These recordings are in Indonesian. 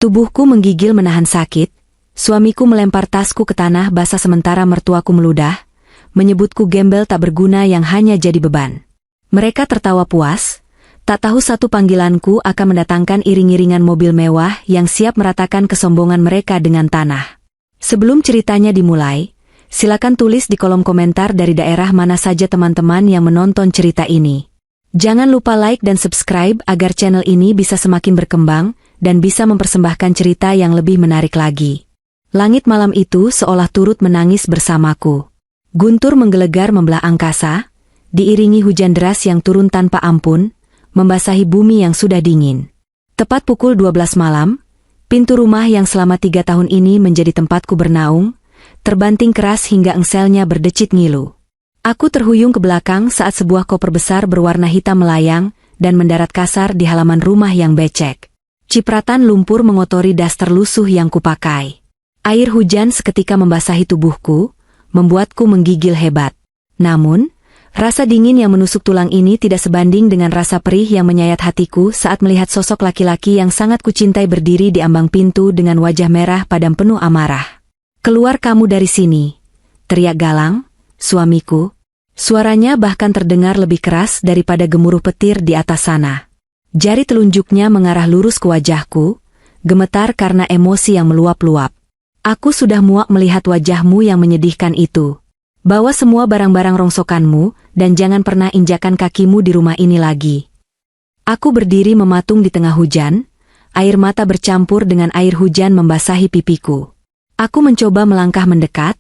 Tubuhku menggigil menahan sakit, suamiku melempar tasku ke tanah basah sementara mertuaku meludah, menyebutku gembel tak berguna yang hanya jadi beban. Mereka tertawa puas, tak tahu satu panggilanku akan mendatangkan iring-iringan mobil mewah yang siap meratakan kesombongan mereka dengan tanah. Sebelum ceritanya dimulai, silakan tulis di kolom komentar dari daerah mana saja teman-teman yang menonton cerita ini. Jangan lupa like dan subscribe agar channel ini bisa semakin berkembang dan bisa mempersembahkan cerita yang lebih menarik lagi. Langit malam itu seolah turut menangis bersamaku. Guntur menggelegar membelah angkasa, diiringi hujan deras yang turun tanpa ampun, membasahi bumi yang sudah dingin. Tepat pukul 12 malam, pintu rumah yang selama 3 tahun ini menjadi tempatku bernaung, terbanting keras hingga engselnya berdecit ngilu. Aku terhuyung ke belakang saat sebuah koper besar berwarna hitam melayang dan mendarat kasar di halaman rumah yang becek. Cipratan lumpur mengotori daster lusuh yang kupakai. Air hujan seketika membasahi tubuhku, membuatku menggigil hebat. Namun, rasa dingin yang menusuk tulang ini tidak sebanding dengan rasa perih yang menyayat hatiku saat melihat sosok laki-laki yang sangat kucintai berdiri di ambang pintu dengan wajah merah padam penuh amarah. "Keluar kamu dari sini!" teriak Galang, suamiku. Suaranya bahkan terdengar lebih keras daripada gemuruh petir di atas sana. Jari telunjuknya mengarah lurus ke wajahku, gemetar karena emosi yang meluap-luap. "Aku sudah muak melihat wajahmu yang menyedihkan itu. Bawa semua barang-barang rongsokanmu, dan jangan pernah injakan kakimu di rumah ini lagi." Aku berdiri mematung di tengah hujan, air mata bercampur dengan air hujan membasahi pipiku. Aku mencoba melangkah mendekat,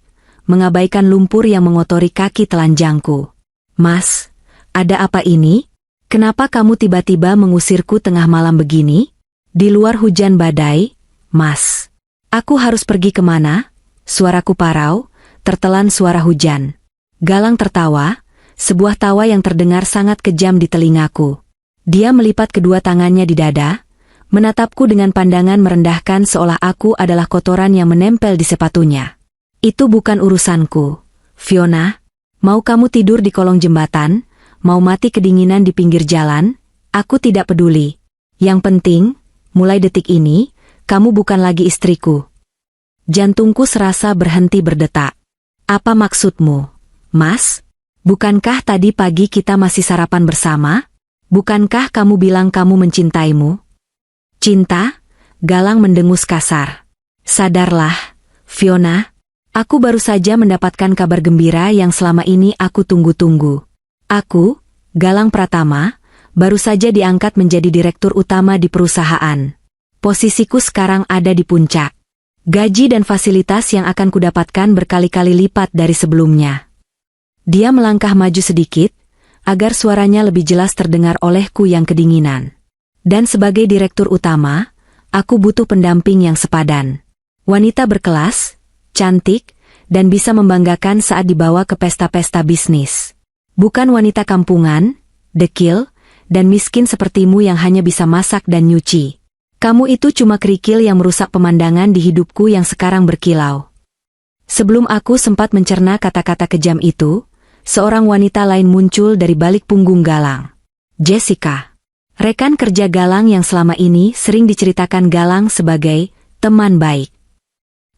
mengabaikan lumpur yang mengotori kaki telanjangku. "Mas, ada apa ini? Kenapa kamu tiba-tiba mengusirku tengah malam begini? Di luar hujan badai, Mas. Aku harus pergi kemana?" Suaraku parau, tertelan suara hujan. Galang tertawa, sebuah tawa yang terdengar sangat kejam di telingaku. Dia melipat kedua tangannya di dada, menatapku dengan pandangan merendahkan seolah aku adalah kotoran yang menempel di sepatunya. "Itu bukan urusanku, Fiona. Mau kamu tidur di kolong jembatan, mau mati kedinginan di pinggir jalan, aku tidak peduli. Yang penting, mulai detik ini, kamu bukan lagi istriku." Jantungku serasa berhenti berdetak. "Apa maksudmu, Mas? Bukankah tadi pagi kita masih sarapan bersama? Bukankah kamu bilang kamu mencintaimu?" "Cinta?" Galang mendengus kasar. "Sadarlah, Fiona. Aku baru saja mendapatkan kabar gembira yang selama ini aku tunggu-tunggu. Aku, Galang Pratama, baru saja diangkat menjadi direktur utama di perusahaan. Posisiku sekarang ada di puncak. Gaji dan fasilitas yang akan kudapatkan berkali-kali lipat dari sebelumnya." Dia melangkah maju sedikit, agar suaranya lebih jelas terdengar olehku yang kedinginan. "Dan sebagai direktur utama, aku butuh pendamping yang sepadan. Wanita berkelas, cantik, dan bisa membanggakan saat dibawa ke pesta-pesta bisnis. Bukan wanita kampungan, dekil, dan miskin sepertimu yang hanya bisa masak dan nyuci. Kamu itu cuma kerikil yang merusak pemandangan di hidupku yang sekarang berkilau." Sebelum aku sempat mencerna kata-kata kejam itu, seorang wanita lain muncul dari balik punggung Galang. Jessica. Rekan kerja Galang yang selama ini sering diceritakan Galang sebagai teman baik.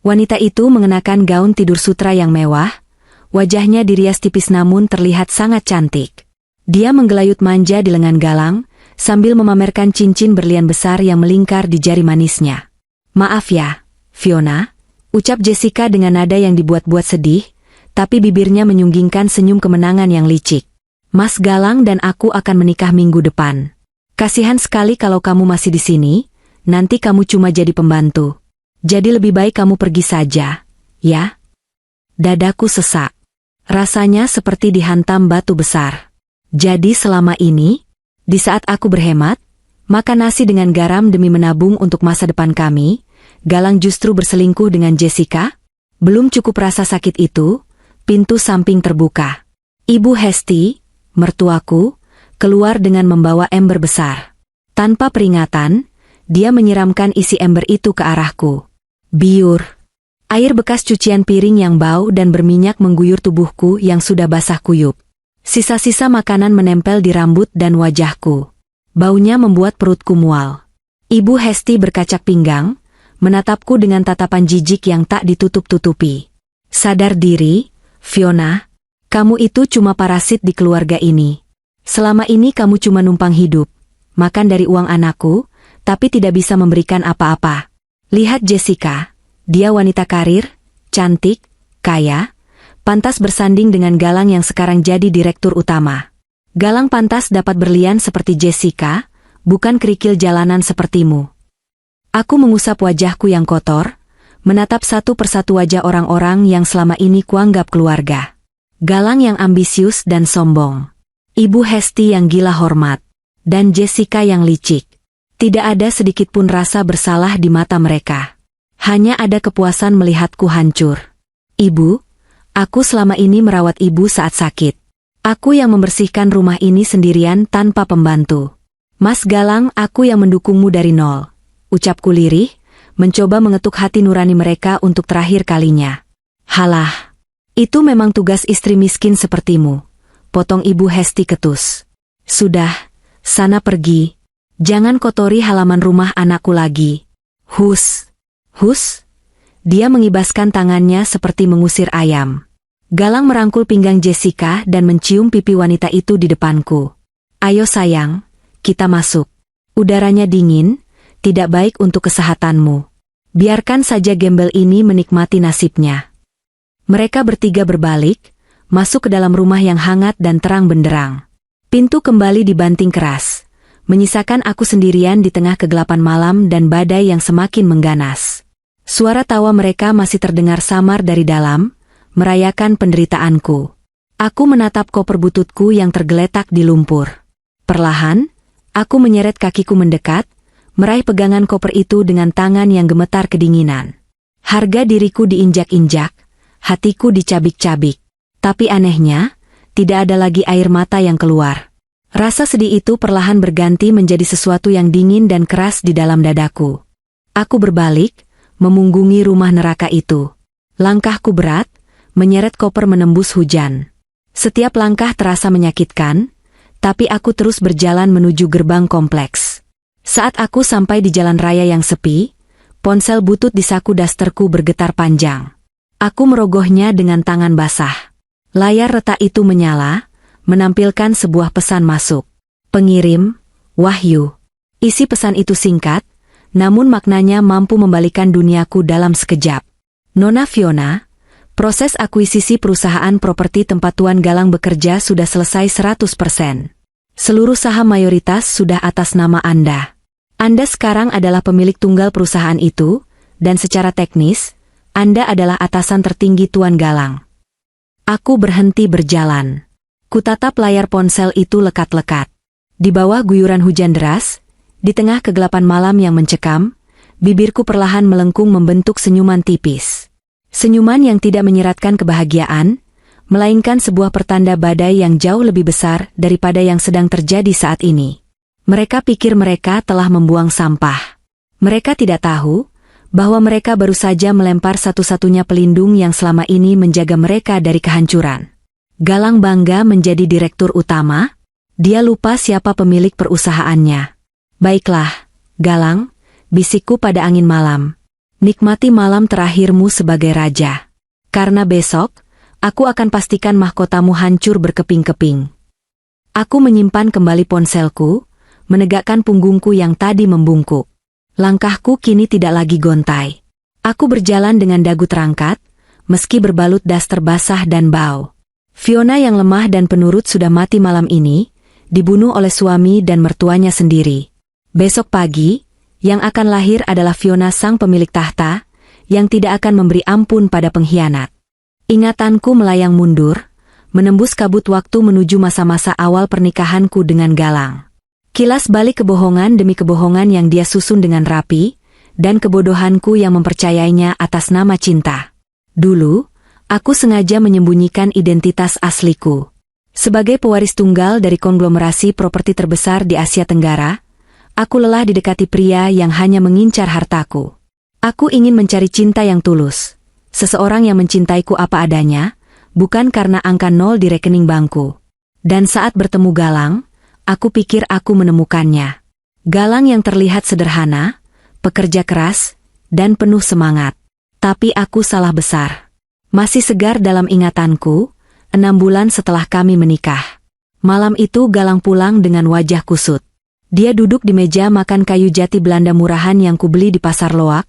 Wanita itu mengenakan gaun tidur sutra yang mewah, wajahnya dirias tipis namun terlihat sangat cantik. Dia menggelayut manja di lengan Galang, sambil memamerkan cincin berlian besar yang melingkar di jari manisnya. "Maaf ya, Fiona," ucap Jessica dengan nada yang dibuat-buat sedih, tapi bibirnya menyunggingkan senyum kemenangan yang licik. "Mas Galang dan aku akan menikah minggu depan. Kasihan sekali kalau kamu masih di sini, nanti kamu cuma jadi pembantu. Jadi lebih baik kamu pergi saja, ya?" Dadaku sesak. Rasanya seperti dihantam batu besar. Jadi selama ini, di saat aku berhemat, makan nasi dengan garam demi menabung untuk masa depan kami, Galang justru berselingkuh dengan Jessica? Belum cukup rasa sakit itu, pintu samping terbuka. Ibu Hesti, mertuaku, keluar dengan membawa ember besar. Tanpa peringatan, dia menyiramkan isi ember itu ke arahku. Biur. Air bekas cucian piring yang bau dan berminyak mengguyur tubuhku yang sudah basah kuyup. Sisa-sisa makanan menempel di rambut dan wajahku. Baunya membuat perutku mual. Ibu Hesti berkacak pinggang, menatapku dengan tatapan jijik yang tak ditutup-tutupi. Sadar diri, Fiona. Kamu itu cuma parasit di keluarga ini. Selama ini kamu cuma numpang hidup, makan dari uang anakku, tapi tidak bisa memberikan apa-apa. Lihat Jessica, dia wanita karir, cantik, kaya, pantas bersanding dengan Galang yang sekarang jadi direktur utama. Galang pantas dapat berlian seperti Jessica, bukan kerikil jalanan sepertimu. Aku mengusap wajahku yang kotor, menatap satu persatu wajah orang-orang yang selama ini kuanggap keluarga. Galang yang ambisius dan sombong. Ibu Hesti yang gila hormat. Dan Jessica yang licik. Tidak ada sedikit pun rasa bersalah di mata mereka. Hanya ada kepuasan melihatku hancur. Ibu, aku selama ini merawat ibu saat sakit. Aku yang membersihkan rumah ini sendirian tanpa pembantu. Mas Galang, aku yang mendukungmu dari nol. Ucapku lirih, mencoba mengetuk hati nurani mereka untuk terakhir kalinya. Halah, itu memang tugas istri miskin sepertimu. Potong Ibu Hesti ketus. Sudah, sana pergi. Jangan kotori halaman rumah anakku lagi. Hus. Hus. Dia mengibaskan tangannya seperti mengusir ayam. Galang merangkul pinggang Jessica dan mencium pipi wanita itu di depanku. Ayo sayang, kita masuk. Udaranya dingin, tidak baik untuk kesehatanmu. Biarkan saja gembel ini menikmati nasibnya. Mereka bertiga berbalik, masuk ke dalam rumah yang hangat dan terang benderang. Pintu kembali dibanting keras, menyisakan aku sendirian di tengah kegelapan malam dan badai yang semakin mengganas. Suara tawa mereka masih terdengar samar dari dalam, merayakan penderitaanku. Aku menatap koper bututku yang tergeletak di lumpur. Perlahan, aku menyeret kakiku mendekat, meraih pegangan koper itu dengan tangan yang gemetar kedinginan. Harga diriku diinjak-injak, hatiku dicabik-cabik. Tapi anehnya, tidak ada lagi air mata yang keluar. Rasa sedih itu perlahan berganti menjadi sesuatu yang dingin dan keras di dalam dadaku. Aku berbalik, memunggungi rumah neraka itu. Langkahku berat, menyeret koper menembus hujan. Setiap langkah terasa menyakitkan, tapi aku terus berjalan menuju gerbang kompleks. Saat aku sampai di jalan raya yang sepi, ponsel butut di saku dasterku bergetar panjang. Aku merogohnya dengan tangan basah. Layar retak itu menyala, menampilkan sebuah pesan masuk. Pengirim, Wahyu. Isi pesan itu singkat, namun maknanya mampu membalikan duniaku dalam sekejap. Nona Fiona, proses akuisisi perusahaan properti tempat Tuan Galang bekerja sudah selesai 100%. Seluruh saham mayoritas sudah atas nama Anda. Anda sekarang adalah pemilik tunggal perusahaan itu, dan secara teknis, Anda adalah atasan tertinggi Tuan Galang. Aku berhenti berjalan. Kutatap layar ponsel itu lekat-lekat. Di bawah guyuran hujan deras, di tengah kegelapan malam yang mencekam, bibirku perlahan melengkung membentuk senyuman tipis. Senyuman yang tidak menyeratkan kebahagiaan, melainkan sebuah pertanda badai yang jauh lebih besar daripada yang sedang terjadi saat ini. Mereka pikir mereka telah membuang sampah. Mereka tidak tahu bahwa mereka baru saja melempar satu-satunya pelindung yang selama ini menjaga mereka dari kehancuran. Galang bangga menjadi direktur utama, dia lupa siapa pemilik perusahaannya. Baiklah, Galang, bisikku pada angin malam. Nikmati malam terakhirmu sebagai raja. Karena besok, aku akan pastikan mahkotamu hancur berkeping-keping. Aku menyimpan kembali ponselku, menegakkan punggungku yang tadi membungkuk. Langkahku kini tidak lagi gontai. Aku berjalan dengan dagu terangkat, meski berbalut daster basah dan bau. Fiona yang lemah dan penurut sudah mati malam ini, dibunuh oleh suami dan mertuanya sendiri. Besok pagi, yang akan lahir adalah Fiona sang pemilik tahta, yang tidak akan memberi ampun pada pengkhianat. Ingatanku melayang mundur, menembus kabut waktu menuju masa-masa awal pernikahanku dengan Galang. Kilas balik kebohongan demi kebohongan yang dia susun dengan rapi, dan kebodohanku yang mempercayainya atas nama cinta. Dulu, aku sengaja menyembunyikan identitas asliku. Sebagai pewaris tunggal dari konglomerasi properti terbesar di Asia Tenggara, aku lelah didekati pria yang hanya mengincar hartaku. Aku ingin mencari cinta yang tulus, seseorang yang mencintaiku apa adanya, bukan karena angka 0 di rekening bankku. Dan saat bertemu Galang, aku pikir aku menemukannya. Galang yang terlihat sederhana, pekerja keras, dan penuh semangat. Tapi aku salah besar. Masih segar dalam ingatanku, 6 bulan setelah kami menikah. Malam itu Galang pulang dengan wajah kusut. Dia duduk di meja makan kayu jati Belanda murahan yang kubeli di pasar loak,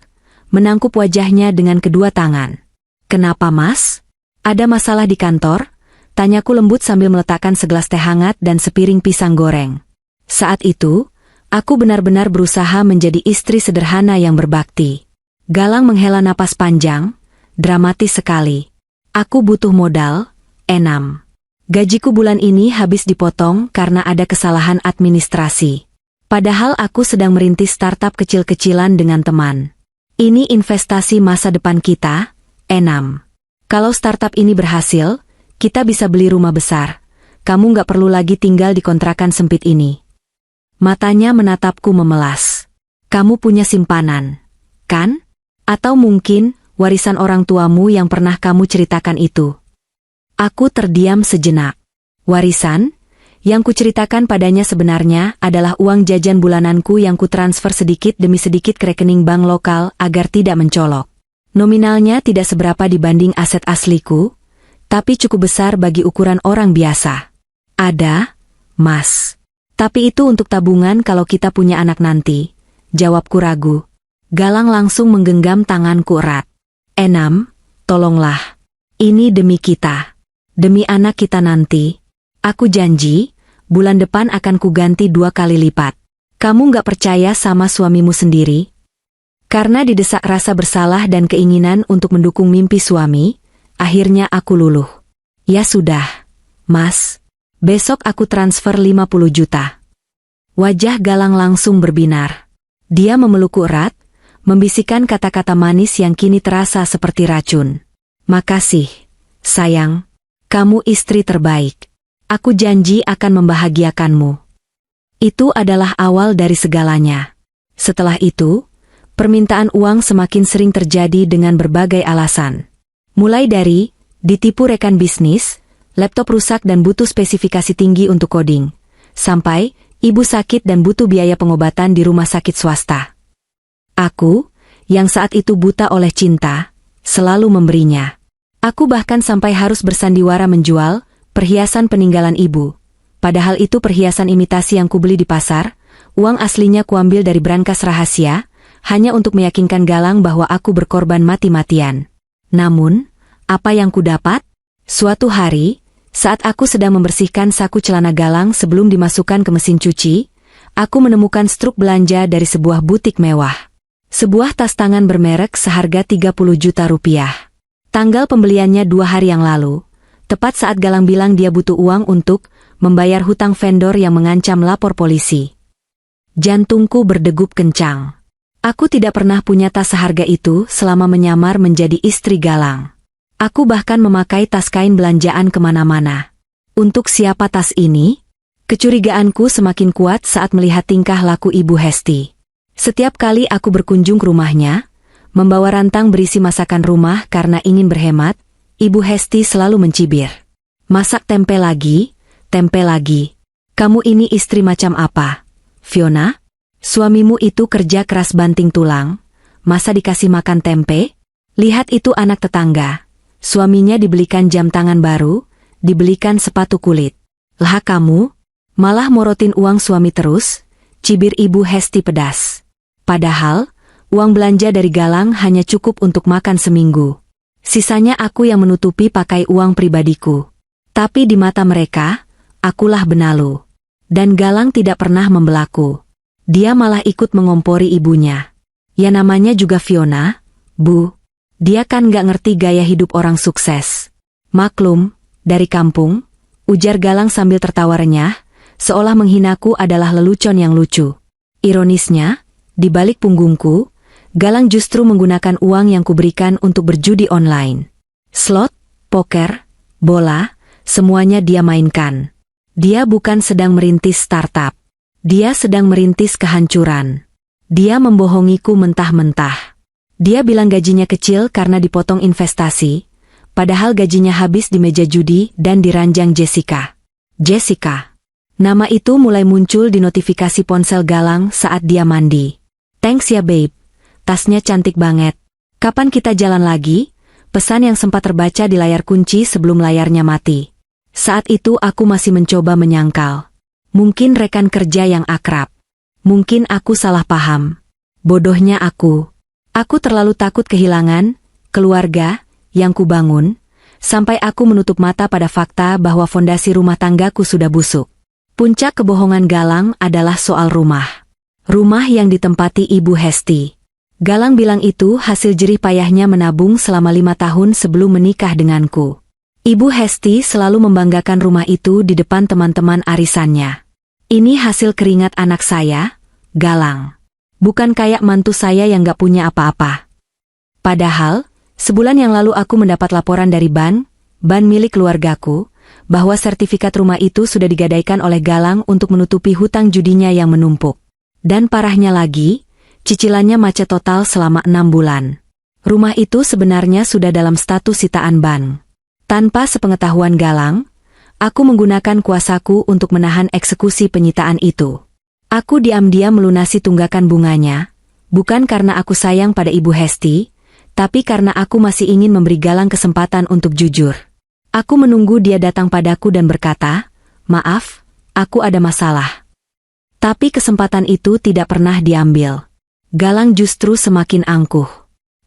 menangkup wajahnya dengan kedua tangan. "Kenapa, Mas? Ada masalah di kantor?" tanyaku lembut sambil meletakkan segelas teh hangat dan sepiring pisang goreng. Saat itu, aku benar-benar berusaha menjadi istri sederhana yang berbakti. Galang menghela napas panjang, dramatis sekali. "Aku butuh modal, Enam. Gajiku bulan ini habis dipotong karena ada kesalahan administrasi. Padahal aku sedang merintis startup kecil-kecilan dengan teman. Ini investasi masa depan kita, Enam. Kalau startup ini berhasil, kita bisa beli rumah besar. Kamu nggak perlu lagi tinggal di kontrakan sempit ini." Matanya menatapku memelas. "Kamu punya simpanan, kan? Atau mungkin warisan orang tuamu yang pernah kamu ceritakan itu?" Aku terdiam sejenak. Warisan? Yang kuceritakan padanya sebenarnya adalah uang jajan bulananku yang kutransfer sedikit demi sedikit ke rekening bank lokal agar tidak mencolok. Nominalnya tidak seberapa dibanding aset asliku, tapi cukup besar bagi ukuran orang biasa. "Ada, Mas. Tapi itu untuk tabungan kalau kita punya anak nanti," jawabku ragu. Galang langsung menggenggam tanganku erat. "Enam, tolonglah. Ini demi kita. Demi anak kita nanti. Aku janji, bulan depan akan kuganti 2 kali lipat." "Kamu nggak percaya sama suamimu sendiri?" Karena didesak rasa bersalah dan keinginan untuk mendukung mimpi suami, akhirnya aku luluh. "Ya sudah, Mas. Besok aku transfer 50 juta. Wajah Galang langsung berbinar. Dia memelukku erat, membisikkan kata-kata manis yang kini terasa seperti racun. "Makasih, sayang. Kamu istri terbaik. Aku janji akan membahagiakanmu." Itu adalah awal dari segalanya. Setelah itu, permintaan uang semakin sering terjadi dengan berbagai alasan. Mulai dari ditipu rekan bisnis, laptop rusak dan butuh spesifikasi tinggi untuk coding, sampai ibu sakit dan butuh biaya pengobatan di rumah sakit swasta. Aku, yang saat itu buta oleh cinta, selalu memberinya. Aku bahkan sampai harus bersandiwara menjual perhiasan peninggalan ibu. Padahal itu perhiasan imitasi yang kubeli di pasar, uang aslinya kuambil dari brankas rahasia, hanya untuk meyakinkan Galang bahwa aku berkorban mati-matian. Namun, apa yang kudapat? Suatu hari, saat aku sedang membersihkan saku celana Galang sebelum dimasukkan ke mesin cuci, aku menemukan struk belanja dari sebuah butik mewah. Sebuah tas tangan bermerek seharga 30 juta rupiah. Tanggal pembeliannya 2 hari yang lalu, tepat saat Galang bilang dia butuh uang untuk membayar hutang vendor yang mengancam lapor polisi. Jantungku berdegup kencang. Aku tidak pernah punya tas seharga itu selama menyamar menjadi istri Galang. Aku bahkan memakai tas kain belanjaan kemana-mana. Untuk siapa tas ini? Kecurigaanku semakin kuat saat melihat tingkah laku Ibu Hesti. Setiap kali aku berkunjung ke rumahnya, membawa rantang berisi masakan rumah karena ingin berhemat, Ibu Hesti selalu mencibir. "Masak tempe lagi, tempe lagi. Kamu ini istri macam apa, Fiona? Suamimu itu kerja keras banting tulang, masa dikasih makan tempe? Lihat itu anak tetangga. Suaminya dibelikan jam tangan baru, dibelikan sepatu kulit. Lah kamu, malah morotin uang suami terus," cibir Ibu Hesti pedas. Padahal, uang belanja dari Galang hanya cukup untuk makan seminggu. Sisanya aku yang menutupi pakai uang pribadiku. Tapi di mata mereka, akulah benalu. Dan Galang tidak pernah membelaku. Dia malah ikut mengompori ibunya. "Ya namanya juga Fiona, Bu. Dia kan gak ngerti gaya hidup orang sukses. Maklum, dari kampung," ujar Galang sambil tertawa renyah, seolah menghinaku adalah lelucon yang lucu. Ironisnya, di balik punggungku, Galang justru menggunakan uang yang kuberikan untuk berjudi online. Slot, poker, bola, semuanya dia mainkan. Dia bukan sedang merintis startup. Dia sedang merintis kehancuran. Dia membohongiku mentah-mentah. Dia bilang gajinya kecil karena dipotong investasi, padahal gajinya habis di meja judi dan di ranjang Jessica. Jessica. Nama itu mulai muncul di notifikasi ponsel Galang saat dia mandi. "Thanks ya babe. tasnya cantik banget. Kapan kita jalan lagi? Pesan yang sempat terbaca di layar kunci sebelum layarnya mati. Saat itu aku masih mencoba menyangkal. Mungkin rekan kerja yang akrab. Mungkin aku salah paham. Bodohnya aku. Aku terlalu takut kehilangan keluarga yang kubangun, sampai aku menutup mata pada fakta bahwa fondasi rumah tanggaku sudah busuk. Puncak kebohongan Galang adalah soal rumah. Rumah yang ditempati Ibu Hesti. Galang bilang itu hasil jerih payahnya menabung selama 5 tahun sebelum menikah denganku. Ibu Hesti selalu membanggakan rumah itu di depan teman-teman arisannya. Ini hasil keringat anak saya, Galang. Bukan kayak mantu saya yang gak punya apa-apa. Padahal, sebulan yang lalu aku mendapat laporan dari ban milik keluargaku, bahwa sertifikat rumah itu sudah digadaikan oleh Galang untuk menutupi hutang judinya yang menumpuk. Dan parahnya lagi, cicilannya macet total selama 6 bulan. Rumah itu sebenarnya sudah dalam status sitaan bank. Tanpa sepengetahuan Galang, aku menggunakan kuasaku untuk menahan eksekusi penyitaan itu. Aku diam-diam melunasi tunggakan bunganya, bukan karena aku sayang pada Ibu Hesti, tapi karena aku masih ingin memberi Galang kesempatan untuk jujur. Aku menunggu dia datang padaku dan berkata, "Maaf, aku ada masalah." Tapi kesempatan itu tidak pernah diambil. Galang justru semakin angkuh.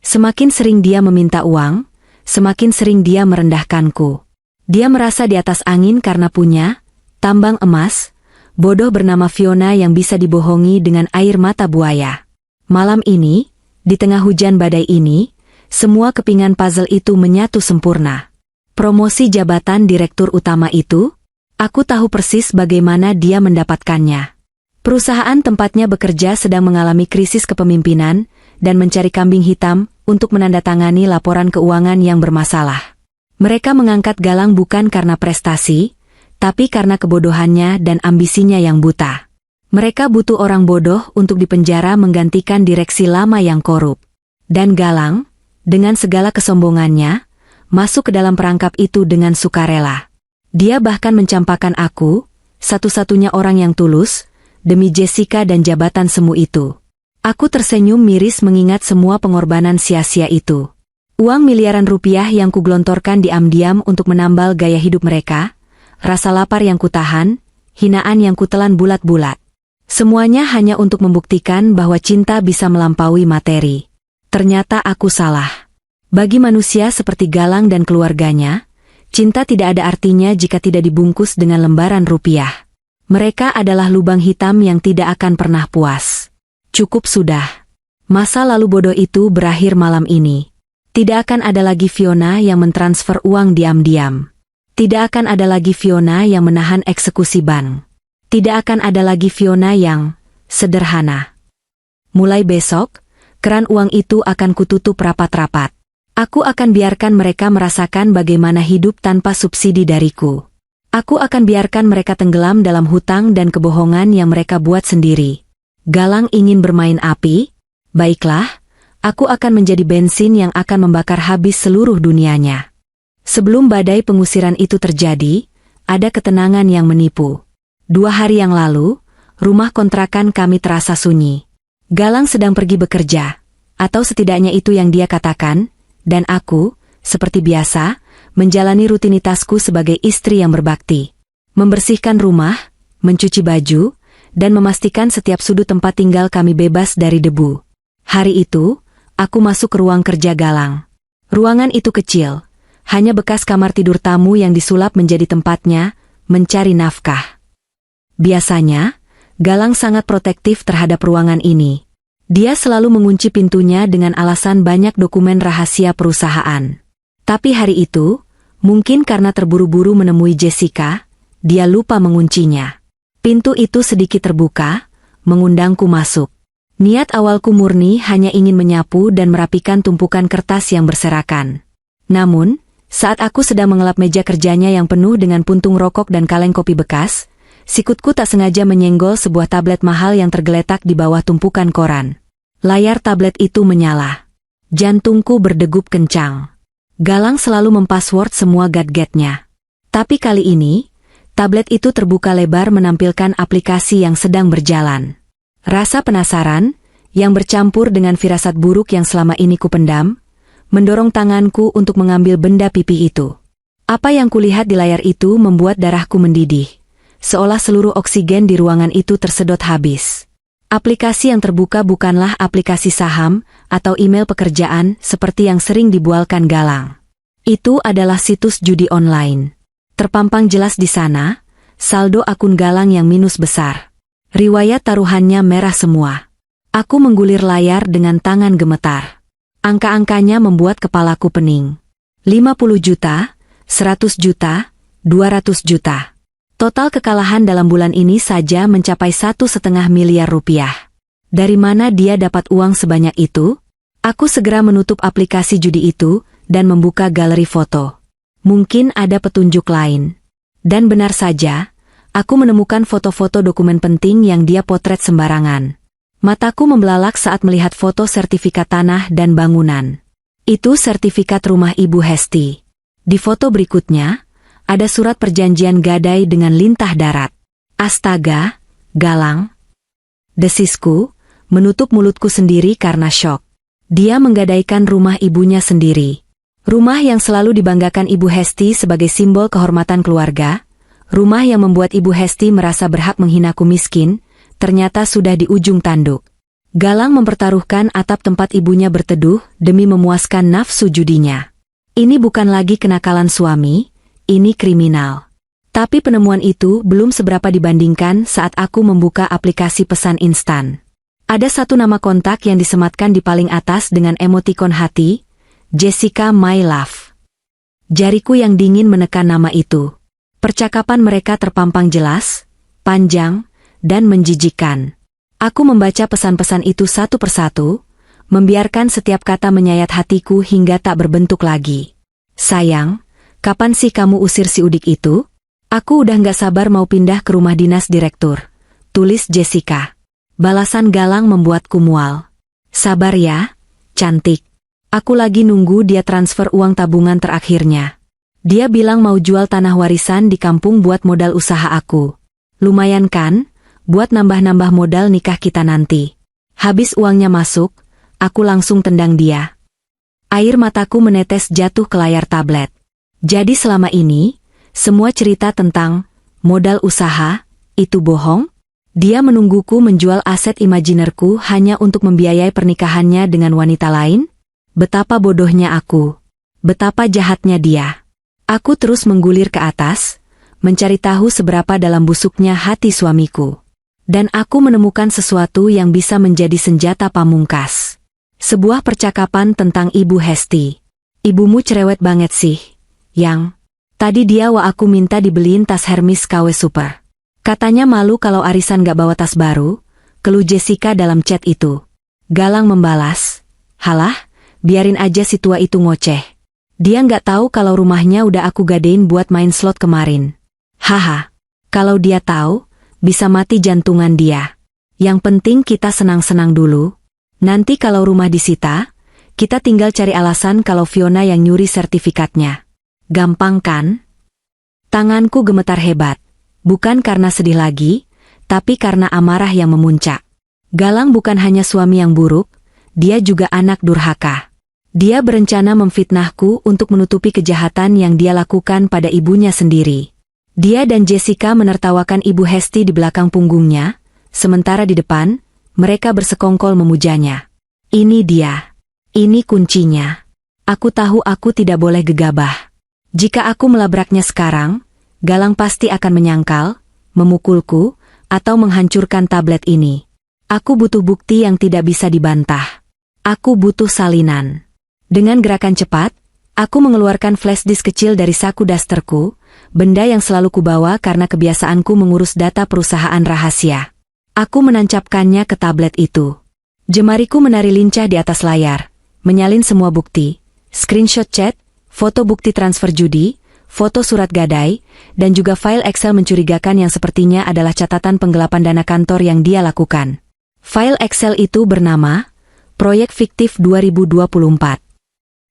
Semakin sering dia meminta uang, semakin sering dia merendahkanku. Dia merasa di atas angin karena punya tambang emas, bodoh bernama Fiona yang bisa dibohongi dengan air mata buaya. Malam ini, di tengah hujan badai ini, semua kepingan puzzle itu menyatu sempurna. Promosi jabatan direktur utama itu, aku tahu persis bagaimana dia mendapatkannya. Perusahaan tempatnya bekerja sedang mengalami krisis kepemimpinan dan mencari kambing hitam untuk menandatangani laporan keuangan yang bermasalah. Mereka mengangkat Galang bukan karena prestasi, tapi karena kebodohannya dan ambisinya yang buta. Mereka butuh orang bodoh untuk dipenjara menggantikan direksi lama yang korup. Dan Galang, dengan segala kesombongannya, masuk ke dalam perangkap itu dengan sukarela. Dia bahkan mencampakkan aku, satu-satunya orang yang tulus, demi Jessica dan jabatan semu itu. Aku tersenyum miris mengingat semua pengorbanan sia-sia itu. Uang miliaran rupiah yang kugelontorkan diam-diam untuk menambal gaya hidup mereka, rasa lapar yang kutahan, hinaan yang kutelan bulat-bulat. Semuanya hanya untuk membuktikan bahwa cinta bisa melampaui materi. Ternyata aku salah. Bagi manusia seperti Galang dan keluarganya, cinta tidak ada artinya jika tidak dibungkus dengan lembaran rupiah. Mereka adalah lubang hitam yang tidak akan pernah puas. Cukup sudah. Masa lalu bodoh itu berakhir malam ini. Tidak akan ada lagi Fiona yang mentransfer uang diam-diam. Tidak akan ada lagi Fiona yang menahan eksekusi bank. Tidak akan ada lagi Fiona yang sederhana. Mulai besok, keran uang itu akan kututup rapat-rapat. Aku akan biarkan mereka merasakan bagaimana hidup tanpa subsidi dariku. Aku akan biarkan mereka tenggelam dalam hutang dan kebohongan yang mereka buat sendiri. Galang ingin bermain api? Baiklah, aku akan menjadi bensin yang akan membakar habis seluruh dunianya. Sebelum badai pengusiran itu terjadi, ada ketenangan yang menipu. 2 hari yang lalu, rumah kontrakan kami terasa sunyi. Galang sedang pergi bekerja, atau setidaknya itu yang dia katakan, dan aku, seperti biasa, menjalani rutinitasku sebagai istri yang berbakti. Membersihkan rumah, mencuci baju, dan memastikan setiap sudut tempat tinggal kami bebas dari debu. Hari itu, aku masuk ke ruang kerja Galang. Ruangan itu kecil, hanya bekas kamar tidur tamu yang disulap menjadi tempatnya mencari nafkah. Biasanya, Galang sangat protektif terhadap ruangan ini. Dia selalu mengunci pintunya dengan alasan banyak dokumen rahasia perusahaan. Tapi hari itu, mungkin karena terburu-buru menemui Jessica, dia lupa menguncinya. Pintu itu sedikit terbuka, mengundangku masuk. Niat awalku murni hanya ingin menyapu dan merapikan tumpukan kertas yang berserakan. Namun, saat aku sedang mengelap meja kerjanya yang penuh dengan puntung rokok dan kaleng kopi bekas, sikutku tak sengaja menyenggol sebuah tablet mahal yang tergeletak di bawah tumpukan koran. Layar tablet itu menyala. Jantungku berdegup kencang. Galang selalu mempassword semua gadgetnya. Tapi kali ini, tablet itu terbuka lebar menampilkan aplikasi yang sedang berjalan. Rasa penasaran, yang bercampur dengan firasat buruk yang selama ini kupendam, mendorong tanganku untuk mengambil benda pipi itu. Apa yang kulihat di layar itu membuat darahku mendidih, seolah seluruh oksigen di ruangan itu tersedot habis. Aplikasi yang terbuka bukanlah aplikasi saham atau email pekerjaan seperti yang sering dibualkan Galang. Itu adalah situs judi online. Terpampang jelas di sana, saldo akun Galang yang minus besar. Riwayat taruhannya merah semua. Aku menggulir layar dengan tangan gemetar. Angka-angkanya membuat kepalaku pening. 50 juta, 100 juta, 200 juta. Total kekalahan dalam bulan ini saja mencapai 1,5 miliar rupiah. Dari mana dia dapat uang sebanyak itu? Aku segera menutup aplikasi judi itu dan membuka galeri foto. Mungkin ada petunjuk lain. Dan benar saja, aku menemukan foto-foto dokumen penting yang dia potret sembarangan. Mataku membelalak saat melihat foto sertifikat tanah dan bangunan. Itu sertifikat rumah Ibu Hesti. Di foto berikutnya, ada surat perjanjian gadai dengan lintah darat. Astaga, Galang. Desisku, menutup mulutku sendiri karena syok. Dia menggadaikan rumah ibunya sendiri. Rumah yang selalu dibanggakan Ibu Hesti sebagai simbol kehormatan keluarga, rumah yang membuat Ibu Hesti merasa berhak menghinaku miskin, ternyata sudah di ujung tanduk. Galang mempertaruhkan atap tempat ibunya berteduh demi memuaskan nafsu judinya. Ini bukan lagi kenakalan suami, ini kriminal. Tapi penemuan itu belum seberapa dibandingkan saat aku membuka aplikasi pesan instan. Ada satu nama kontak yang disematkan di paling atas dengan emotikon hati, Jessica My Love. Jariku yang dingin menekan nama itu. Percakapan mereka terpampang jelas, panjang, dan menjijikkan. Aku membaca pesan-pesan itu satu persatu, membiarkan setiap kata menyayat hatiku hingga tak berbentuk lagi. Sayang, kapan sih kamu usir si Udik itu? Aku udah gak sabar mau pindah ke rumah dinas direktur. Tulis Jessica. Balasan Galang membuatku mual. Sabar ya, cantik. Aku lagi nunggu dia transfer uang tabungan terakhirnya. Dia bilang mau jual tanah warisan di kampung buat modal usaha aku. Lumayan kan, buat nambah-nambah modal nikah kita nanti. Habis uangnya masuk, aku langsung tendang dia. Air mataku menetes jatuh ke layar tablet. Jadi selama ini, semua cerita tentang modal usaha, itu bohong? Dia menungguku menjual aset imajinerku hanya untuk membiayai pernikahannya dengan wanita lain? Betapa bodohnya aku. Betapa jahatnya dia. Aku terus menggulir ke atas, mencari tahu seberapa dalam busuknya hati suamiku. Dan aku menemukan sesuatu yang bisa menjadi senjata pamungkas. Sebuah percakapan tentang Ibu Hesti. Ibumu cerewet banget sih, Yang. Tadi dia aku minta dibeliin tas Hermes KW Super. Katanya malu kalau arisan gak bawa tas baru, keluh Jessica dalam chat itu. Galang membalas, halah, biarin aja si tua itu ngoceh. Dia gak tahu kalau rumahnya udah aku gadein buat main slot kemarin. Haha, kalau dia tahu, bisa mati jantungan dia. Yang penting kita senang-senang dulu. Nanti kalau rumah disita, kita tinggal cari alasan kalau Fiona yang nyuri sertifikatnya. Gampang kan? Tanganku gemetar hebat. Bukan karena sedih lagi, tapi karena amarah yang memuncak. Galang bukan hanya suami yang buruk, dia juga anak durhaka. Dia berencana memfitnahku untuk menutupi kejahatan yang dia lakukan pada ibunya sendiri. Dia dan Jessica menertawakan Ibu Hesti di belakang punggungnya, sementara di depan, mereka bersekongkol memujanya. Ini dia. Ini kuncinya. Aku tahu aku tidak boleh gegabah. Jika aku melabraknya sekarang, Galang pasti akan menyangkal, memukulku, atau menghancurkan tablet ini. Aku butuh bukti yang tidak bisa dibantah. Aku butuh salinan. Dengan gerakan cepat, aku mengeluarkan flash disk kecil dari saku dasterku, benda yang selalu kubawa karena kebiasaanku mengurus data perusahaan rahasia. Aku menancapkannya ke tablet itu. Jemariku menari lincah di atas layar, menyalin semua bukti, screenshot chat, foto bukti transfer judi, foto surat gadai, dan juga file Excel mencurigakan yang sepertinya adalah catatan penggelapan dana kantor yang dia lakukan. File Excel itu bernama Proyek Fiktif 2024.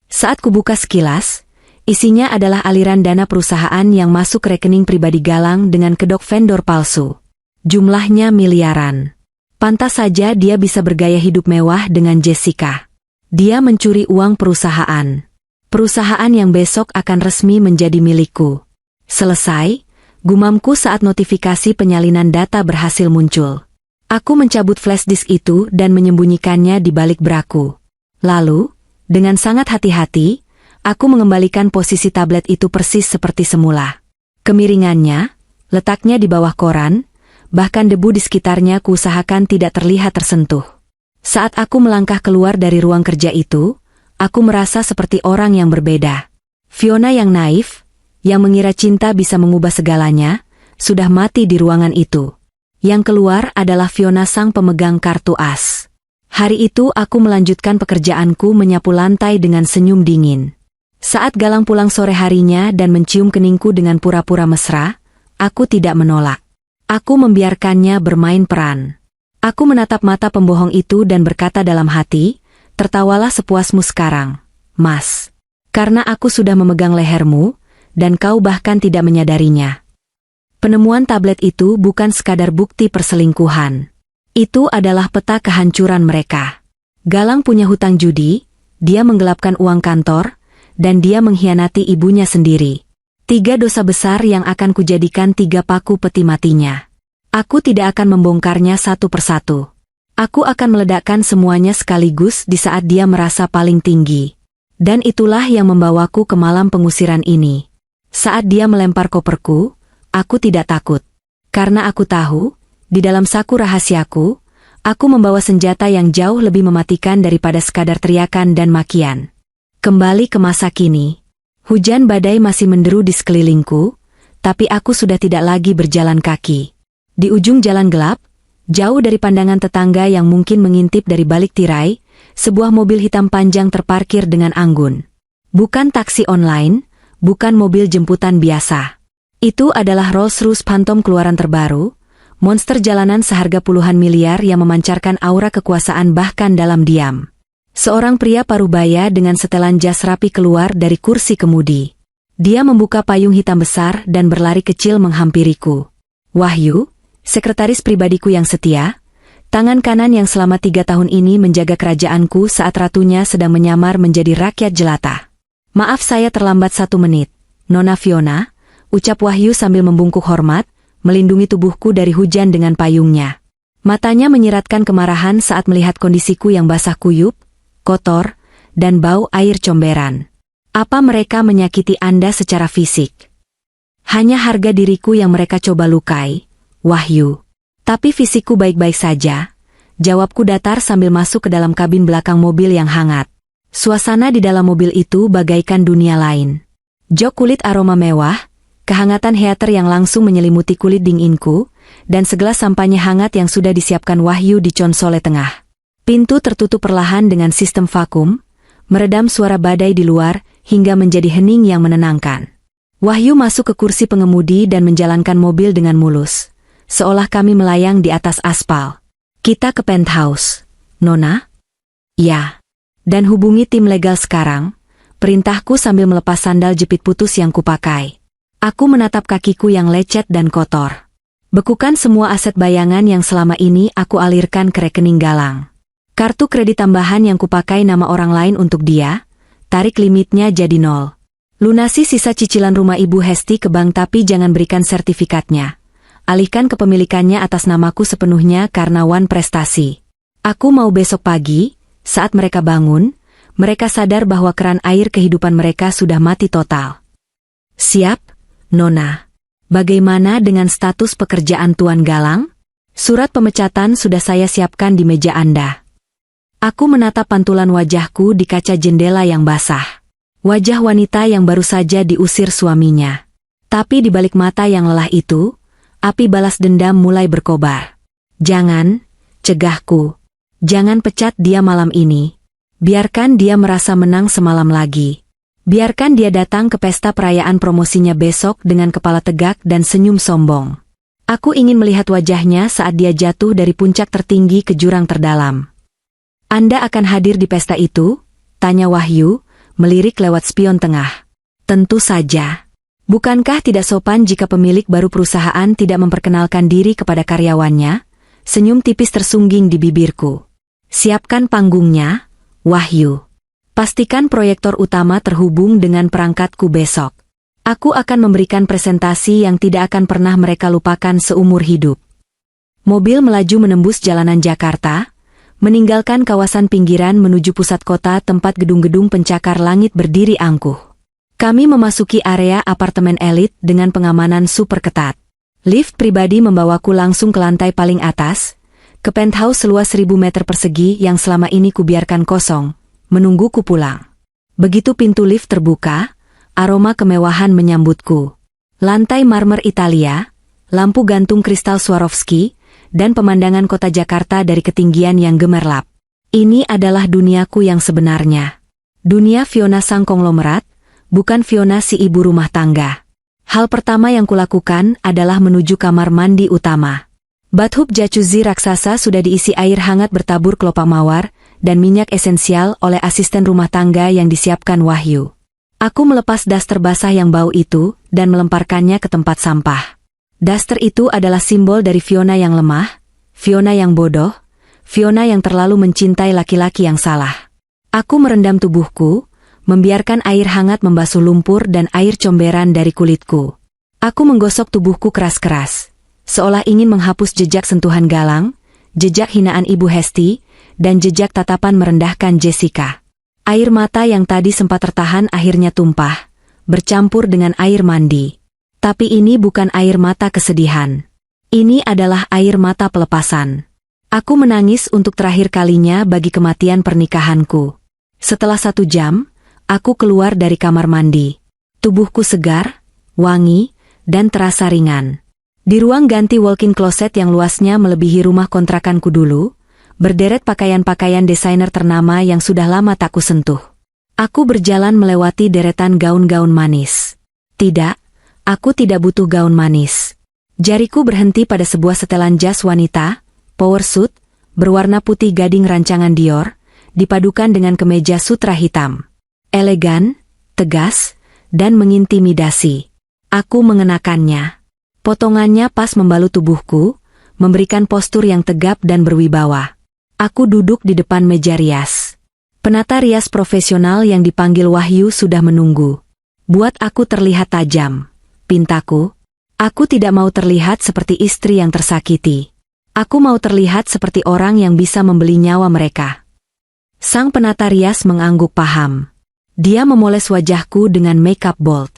Saat kubuka sekilas, isinya adalah aliran dana perusahaan yang masuk ke rekening pribadi Galang dengan kedok vendor palsu. Jumlahnya miliaran. Pantas saja dia bisa bergaya hidup mewah dengan Jessica. Dia mencuri uang perusahaan. Perusahaan yang besok akan resmi menjadi milikku. Selesai, gumamku saat notifikasi penyalinan data berhasil muncul. Aku mencabut flash disk itu dan menyembunyikannya di balik braku. Lalu, dengan sangat hati-hati, aku mengembalikan posisi tablet itu persis seperti semula. Kemiringannya, letaknya di bawah koran, bahkan debu di sekitarnya kuusahakan tidak terlihat tersentuh. Saat aku melangkah keluar dari ruang kerja itu, aku merasa seperti orang yang berbeda. Fiona yang naif, yang mengira cinta bisa mengubah segalanya, sudah mati di ruangan itu. Yang keluar adalah Fiona sang pemegang kartu as. Hari itu aku melanjutkan pekerjaanku menyapu lantai dengan senyum dingin. Saat Galang pulang sore harinya dan mencium keningku dengan pura-pura mesra, aku tidak menolak. Aku membiarkannya bermain peran. Aku menatap mata pembohong itu dan berkata dalam hati, tertawalah sepuasmu sekarang, Mas. Karena aku sudah memegang lehermu, dan kau bahkan tidak menyadarinya. Penemuan tablet itu bukan sekadar bukti perselingkuhan. Itu adalah peta kehancuran mereka. Galang punya hutang judi, dia menggelapkan uang kantor, dan dia mengkhianati ibunya sendiri. 3 dosa besar yang akan kujadikan 3 paku peti matinya. Aku tidak akan membongkarnya satu persatu. Aku akan meledakkan semuanya sekaligus di saat dia merasa paling tinggi. Dan itulah yang membawaku ke malam pengusiran ini. Saat dia melempar koperku, aku tidak takut. Karena aku tahu, di dalam saku rahasiaku, aku membawa senjata yang jauh lebih mematikan daripada sekadar teriakan dan makian. Kembali ke masa kini. Hujan badai masih menderu di sekelilingku, tapi aku sudah tidak lagi berjalan kaki. Di ujung jalan gelap, jauh dari pandangan tetangga yang mungkin mengintip dari balik tirai, sebuah mobil hitam panjang terparkir dengan anggun. Bukan taksi online, bukan mobil jemputan biasa. Itu adalah Rolls-Royce Phantom keluaran terbaru, monster jalanan seharga puluhan miliar yang memancarkan aura kekuasaan bahkan dalam diam. Seorang pria parubaya dengan setelan jas rapi keluar dari kursi kemudi. Dia membuka payung hitam besar dan berlari kecil menghampiriku. Wahyu, sekretaris pribadiku yang setia, tangan kanan yang selama 3 tahun ini menjaga kerajaanku saat ratunya sedang menyamar menjadi rakyat jelata. Maaf saya terlambat 1 menit, Nona Fiona, ucap Wahyu sambil membungkuk hormat, melindungi tubuhku dari hujan dengan payungnya. Matanya menyiratkan kemarahan saat melihat kondisiku yang basah kuyup, kotor, dan bau air comberan. Apa mereka menyakiti Anda secara fisik? Hanya harga diriku yang mereka coba lukai, Wahyu. Tapi fisikku baik-baik saja, jawabku datar sambil masuk ke dalam kabin belakang mobil yang hangat. Suasana di dalam mobil itu bagaikan dunia lain. Jok kulit aroma mewah, kehangatan heater yang langsung menyelimuti kulit dinginku, dan segelas sampanye hangat yang sudah disiapkan Wahyu di konsole tengah. Pintu tertutup perlahan dengan sistem vakum, meredam suara badai di luar hingga menjadi hening yang menenangkan. Wahyu masuk ke kursi pengemudi dan menjalankan mobil dengan mulus, seolah kami melayang di atas aspal. Kita ke penthouse, Nona? Ya. Dan hubungi tim legal sekarang, perintahku sambil melepas sandal jepit putus yang kupakai. Aku menatap kakiku yang lecet dan kotor. Bekukan semua aset bayangan yang selama ini aku alirkan ke rekening Galang. Kartu kredit tambahan yang kupakai nama orang lain untuk dia, tarik limitnya jadi 0. Lunasi sisa cicilan rumah Ibu Hesti ke bank tapi jangan berikan sertifikatnya. Alihkan kepemilikannya atas namaku sepenuhnya karena Wan prestasi. Aku mau besok pagi, saat mereka bangun, mereka sadar bahwa keran air kehidupan mereka sudah mati total. Siap, Nona. Bagaimana dengan status pekerjaan Tuan Galang? Surat pemecatan sudah saya siapkan di meja Anda. Aku menatap pantulan wajahku di kaca jendela yang basah. Wajah wanita yang baru saja diusir suaminya. Tapi di balik mata yang lelah itu, api balas dendam mulai berkobar. Jangan, cegahku. Jangan pecat dia malam ini. Biarkan dia merasa menang semalam lagi. Biarkan dia datang ke pesta perayaan promosinya besok dengan kepala tegak dan senyum sombong. Aku ingin melihat wajahnya saat dia jatuh dari puncak tertinggi ke jurang terdalam. Anda akan hadir di pesta itu? Tanya Wahyu, melirik lewat spion tengah. Tentu saja. Bukankah tidak sopan jika pemilik baru perusahaan tidak memperkenalkan diri kepada karyawannya? senyum tipis tersungging di bibirku. Siapkan panggungnya, Wahyu. Pastikan proyektor utama terhubung dengan perangkatku besok. Aku akan memberikan presentasi yang tidak akan pernah mereka lupakan seumur hidup. Mobil melaju menembus jalanan Jakarta, meninggalkan kawasan pinggiran menuju pusat kota tempat gedung-gedung pencakar langit berdiri angkuh. Kami memasuki area apartemen elit dengan pengamanan super ketat. Lift pribadi membawaku langsung ke lantai paling atas, ke penthouse seluas 1000 meter persegi yang selama ini kubiarkan kosong, menungguku pulang. Begitu pintu lift terbuka, aroma kemewahan menyambutku. Lantai marmer Italia, lampu gantung kristal Swarovski, dan pemandangan kota Jakarta dari ketinggian yang gemerlap. Ini adalah duniaku yang sebenarnya. Dunia Fiona sang konglomerat, bukan Fiona si ibu rumah tangga. Hal pertama yang kulakukan adalah menuju kamar mandi utama. Bathtub jacuzzi raksasa sudah diisi air hangat bertabur kelopak mawar dan minyak esensial oleh asisten rumah tangga yang disiapkan Wahyu. Aku melepas daster basah yang bau itu dan melemparkannya ke tempat sampah. Daster itu adalah simbol dari Fiona yang lemah, Fiona yang bodoh, Fiona yang terlalu mencintai laki-laki yang salah. Aku merendam tubuhku, membiarkan air hangat membasuh lumpur dan air comberan dari kulitku. Aku menggosok tubuhku keras-keras, seolah ingin menghapus jejak sentuhan Galang, jejak hinaan Ibu Hesti, dan jejak tatapan merendahkan Jessica. Air mata yang tadi sempat tertahan akhirnya tumpah, bercampur dengan air mandi. Tapi ini bukan air mata kesedihan. Ini adalah air mata pelepasan. Aku menangis untuk terakhir kalinya bagi kematian pernikahanku. Setelah 1 jam, aku keluar dari kamar mandi. Tubuhku segar, wangi, dan terasa ringan. Di ruang ganti walk-in closet yang luasnya melebihi rumah kontrakanku dulu, berderet pakaian-pakaian desainer ternama yang sudah lama tak kusentuh. Aku berjalan melewati deretan gaun-gaun manis. Tidak, aku tidak butuh gaun manis. Jariku berhenti pada sebuah setelan jas wanita, power suit, berwarna putih gading rancangan Dior, dipadukan dengan kemeja sutra hitam. Elegan, tegas, dan mengintimidasi. Aku mengenakannya. Potongannya pas membalut tubuhku, memberikan postur yang tegap dan berwibawa. Aku duduk di depan meja rias. Penata rias profesional yang dipanggil Wahyu sudah menunggu. Buat aku terlihat tajam, pintaku. Aku tidak mau terlihat seperti istri yang tersakiti. Aku mau terlihat seperti orang yang bisa membeli nyawa mereka. Sang penata rias mengangguk paham. Dia memoles wajahku dengan makeup bold.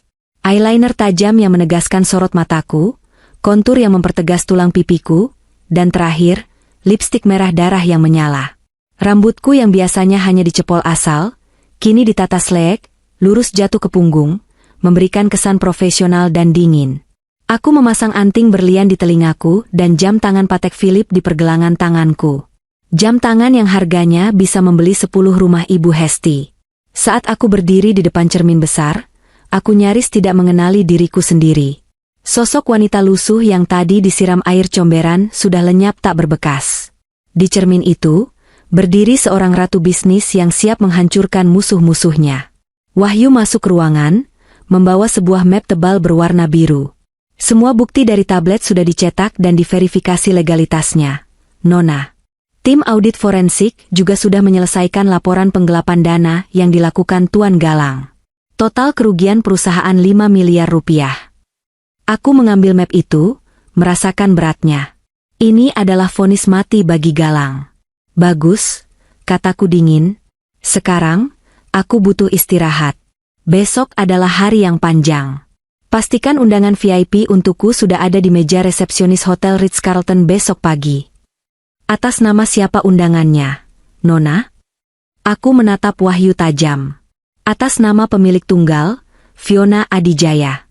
Eyeliner tajam yang menegaskan sorot mataku, kontur yang mempertegas tulang pipiku, dan terakhir, lipstik merah darah yang menyala. Rambutku yang biasanya hanya dicepol asal, kini ditata selek, lurus jatuh ke punggung, memberikan kesan profesional dan dingin. Aku memasang anting berlian di telingaku dan jam tangan Patek Philippe di pergelangan tanganku. Jam tangan yang harganya bisa membeli 10 rumah Ibu Hesti. Saat aku berdiri di depan cermin besar, aku nyaris tidak mengenali diriku sendiri. Sosok wanita lusuh yang tadi disiram air comberan sudah lenyap tak berbekas. Di cermin itu, berdiri seorang ratu bisnis yang siap menghancurkan musuh-musuhnya. Wahyu masuk ruangan, membawa sebuah map tebal berwarna biru. Semua bukti dari tablet sudah dicetak dan diverifikasi legalitasnya. Nona. Tim audit forensik juga sudah menyelesaikan laporan penggelapan dana yang dilakukan Tuan Galang. Total kerugian perusahaan 5 miliar rupiah. Aku mengambil map itu, merasakan beratnya. Ini adalah vonis mati bagi Galang. Bagus, kataku dingin. Sekarang, aku butuh istirahat. Besok adalah hari yang panjang. Pastikan undangan VIP untukku sudah ada di meja resepsionis Hotel Ritz-Carlton besok pagi. Atas nama siapa undangannya, Nona? Aku menatap Wahyu tajam. Atas nama pemilik tunggal, Fiona Adijaya.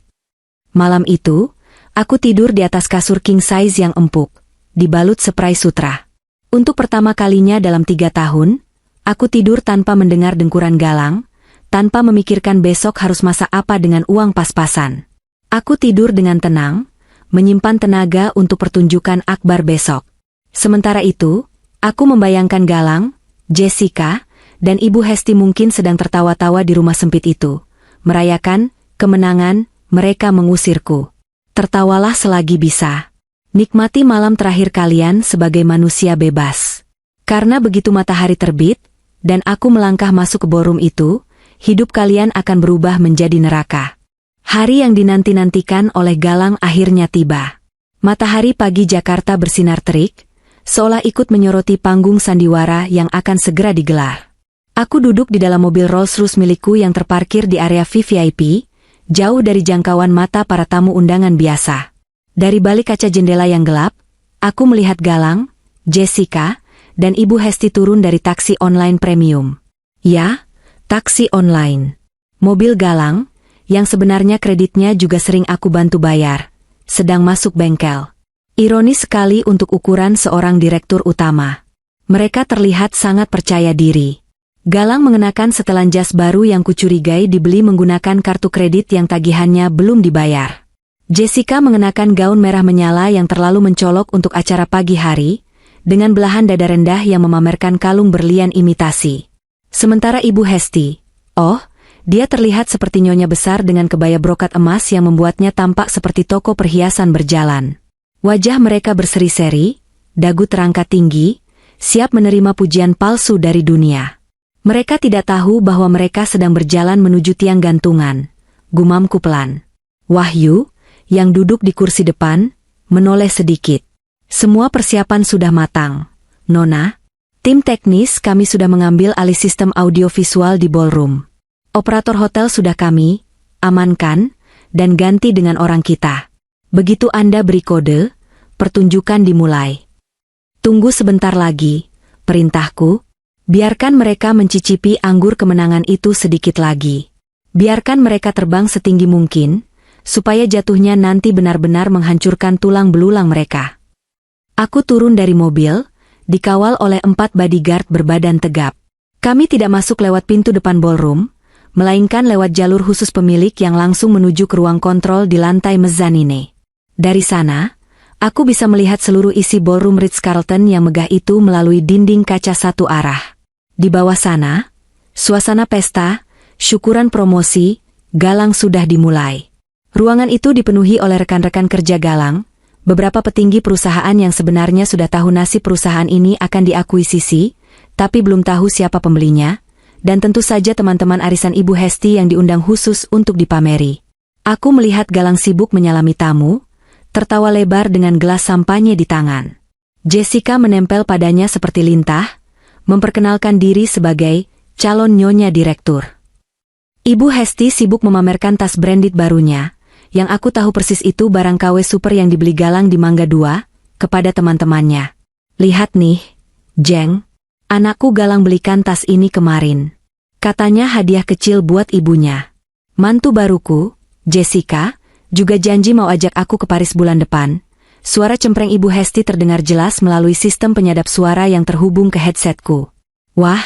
Malam itu, aku tidur di atas kasur king size yang empuk, dibalut spray sutra. Untuk pertama kalinya dalam 3 tahun, aku tidur tanpa mendengar dengkuran Galang, tanpa memikirkan besok harus masak apa dengan uang pas-pasan. Aku tidur dengan tenang, menyimpan tenaga untuk pertunjukan akbar besok. Sementara itu, aku membayangkan Galang, Jessica, dan Ibu Hesti mungkin sedang tertawa-tawa di rumah sempit itu, merayakan kemenangan mereka mengusirku. Tertawalah selagi bisa. Nikmati malam terakhir kalian sebagai manusia bebas. Karena begitu matahari terbit, dan aku melangkah masuk ke ballroom itu, hidup kalian akan berubah menjadi neraka. Hari yang dinanti-nantikan oleh Galang akhirnya tiba. Matahari pagi Jakarta bersinar terik, seolah ikut menyoroti panggung sandiwara yang akan segera digelar. Aku duduk di dalam mobil Rolls-Royce milikku yang terparkir di area VIP, jauh dari jangkauan mata para tamu undangan biasa. Dari balik kaca jendela yang gelap, aku melihat Galang, Jessica, dan Ibu Hesti turun dari taksi online premium. Ya, taksi online. Mobil Galang, yang sebenarnya kreditnya juga sering aku bantu bayar, sedang masuk bengkel. Ironis sekali untuk ukuran seorang direktur utama. Mereka terlihat sangat percaya diri. Galang mengenakan setelan jas baru yang kucurigai dibeli menggunakan kartu kredit yang tagihannya belum dibayar. Jessica mengenakan gaun merah menyala yang terlalu mencolok untuk acara pagi hari, dengan belahan dada rendah yang memamerkan kalung berlian imitasi. Sementara Ibu Hesti, dia terlihat seperti nyonya besar dengan kebaya brokat emas yang membuatnya tampak seperti toko perhiasan berjalan. Wajah mereka berseri-seri, dagu terangkat tinggi, siap menerima pujian palsu dari dunia. Mereka tidak tahu bahwa mereka sedang berjalan menuju tiang gantungan, gumamku pelan. Wahyu, yang duduk di kursi depan, menoleh sedikit. Semua persiapan sudah matang, Nona. Tim teknis kami sudah mengambil alih sistem audiovisual di ballroom. Operator hotel sudah kami amankan dan ganti dengan orang kita. Begitu Anda beri kode, pertunjukan dimulai. Tunggu sebentar lagi, perintahku. Biarkan mereka mencicipi anggur kemenangan itu sedikit lagi. Biarkan mereka terbang setinggi mungkin, supaya jatuhnya nanti benar-benar menghancurkan tulang belulang mereka. Aku turun dari mobil, dikawal oleh 4 bodyguard berbadan tegap. Kami tidak masuk lewat pintu depan ballroom, melainkan lewat jalur khusus pemilik yang langsung menuju ke ruang kontrol di lantai mezzanine. Dari sana, aku bisa melihat seluruh isi ballroom Ritz-Carlton yang megah itu melalui dinding kaca satu arah. Di bawah sana, suasana pesta, syukuran promosi, Galang sudah dimulai. Ruangan itu dipenuhi oleh rekan-rekan kerja Galang, beberapa petinggi perusahaan yang sebenarnya sudah tahu nasib perusahaan ini akan diakuisisi, tapi belum tahu siapa pembelinya, dan tentu saja teman-teman arisan Ibu Hesti yang diundang khusus untuk dipameri. Aku melihat Galang sibuk menyalami tamu, tertawa lebar dengan gelas sampanye di tangan. Jessica menempel padanya seperti lintah, memperkenalkan diri sebagai calon nyonya direktur. Ibu Hesti sibuk memamerkan tas branded barunya, yang aku tahu persis itu barang KW super yang dibeli Galang di Mangga 2, kepada teman-temannya. Lihat nih, Jeng, anakku Galang belikan tas ini kemarin. Katanya hadiah kecil buat ibunya. Mantu baruku, Jessica, juga janji mau ajak aku ke Paris bulan depan. Suara cempreng Ibu Hesti terdengar jelas melalui sistem penyadap suara yang terhubung ke headsetku. Wah,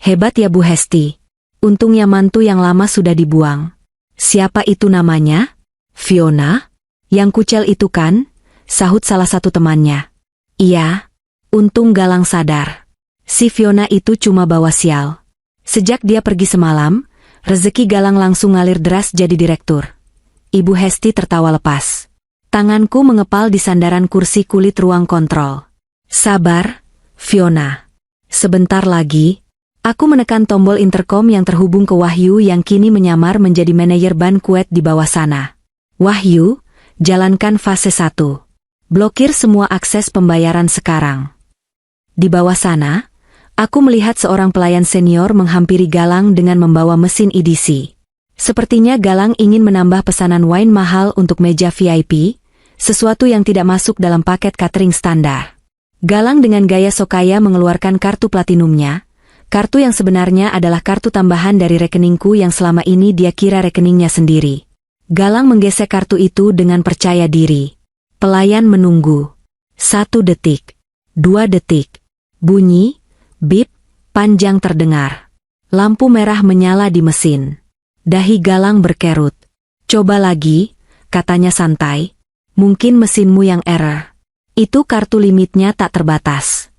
hebat ya Bu Hesti. Untungnya mantu yang lama sudah dibuang. Siapa itu namanya? Fiona? Yang kucel itu kan? Sahut salah satu temannya. Iya, untung Galang sadar. Si Fiona itu cuma bawa sial. Sejak dia pergi semalam, rezeki Galang langsung ngalir deras jadi direktur. Ibu Hesti tertawa lepas. Tanganku mengepal di sandaran kursi kulit ruang kontrol. Sabar, Fiona. Sebentar lagi, aku menekan tombol intercom yang terhubung ke Wahyu yang kini menyamar menjadi manajer banquet di bawah sana. Wahyu, jalankan fase 1. Blokir semua akses pembayaran sekarang. Di bawah sana, aku melihat seorang pelayan senior menghampiri Galang dengan membawa mesin EDC. Sepertinya Galang ingin menambah pesanan wine mahal untuk meja VIP, sesuatu yang tidak masuk dalam paket catering standar. Galang dengan gaya sokaya mengeluarkan kartu platinumnya, kartu yang sebenarnya adalah kartu tambahan dari rekeningku yang selama ini dia kira rekeningnya sendiri. Galang menggesek kartu itu dengan percaya diri. Pelayan menunggu. 1 detik. 2 detik. Bunyi, bip, panjang terdengar. Lampu merah menyala di mesin. Dahi Galang berkerut. Coba lagi, katanya santai. Mungkin mesinmu yang error. Itu kartu limitnya tak terbatas.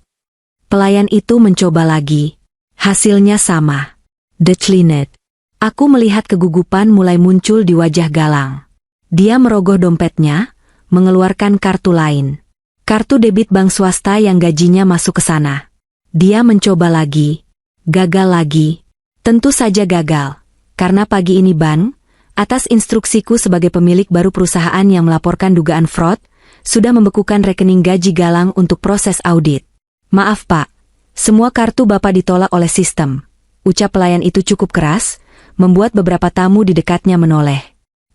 Pelayan itu mencoba lagi. Hasilnya sama. Declined. Aku melihat kegugupan mulai muncul di wajah Galang. Dia merogoh dompetnya, mengeluarkan kartu lain. Kartu debit bank swasta yang gajinya masuk ke sana. Dia mencoba lagi. Gagal lagi. Tentu saja gagal. Karena pagi ini bank, atas instruksiku sebagai pemilik baru perusahaan yang melaporkan dugaan fraud, sudah membekukan rekening gaji Galang untuk proses audit. Maaf Pak, semua kartu Bapak ditolak oleh sistem. Ucap pelayan itu cukup keras, membuat beberapa tamu di dekatnya menoleh.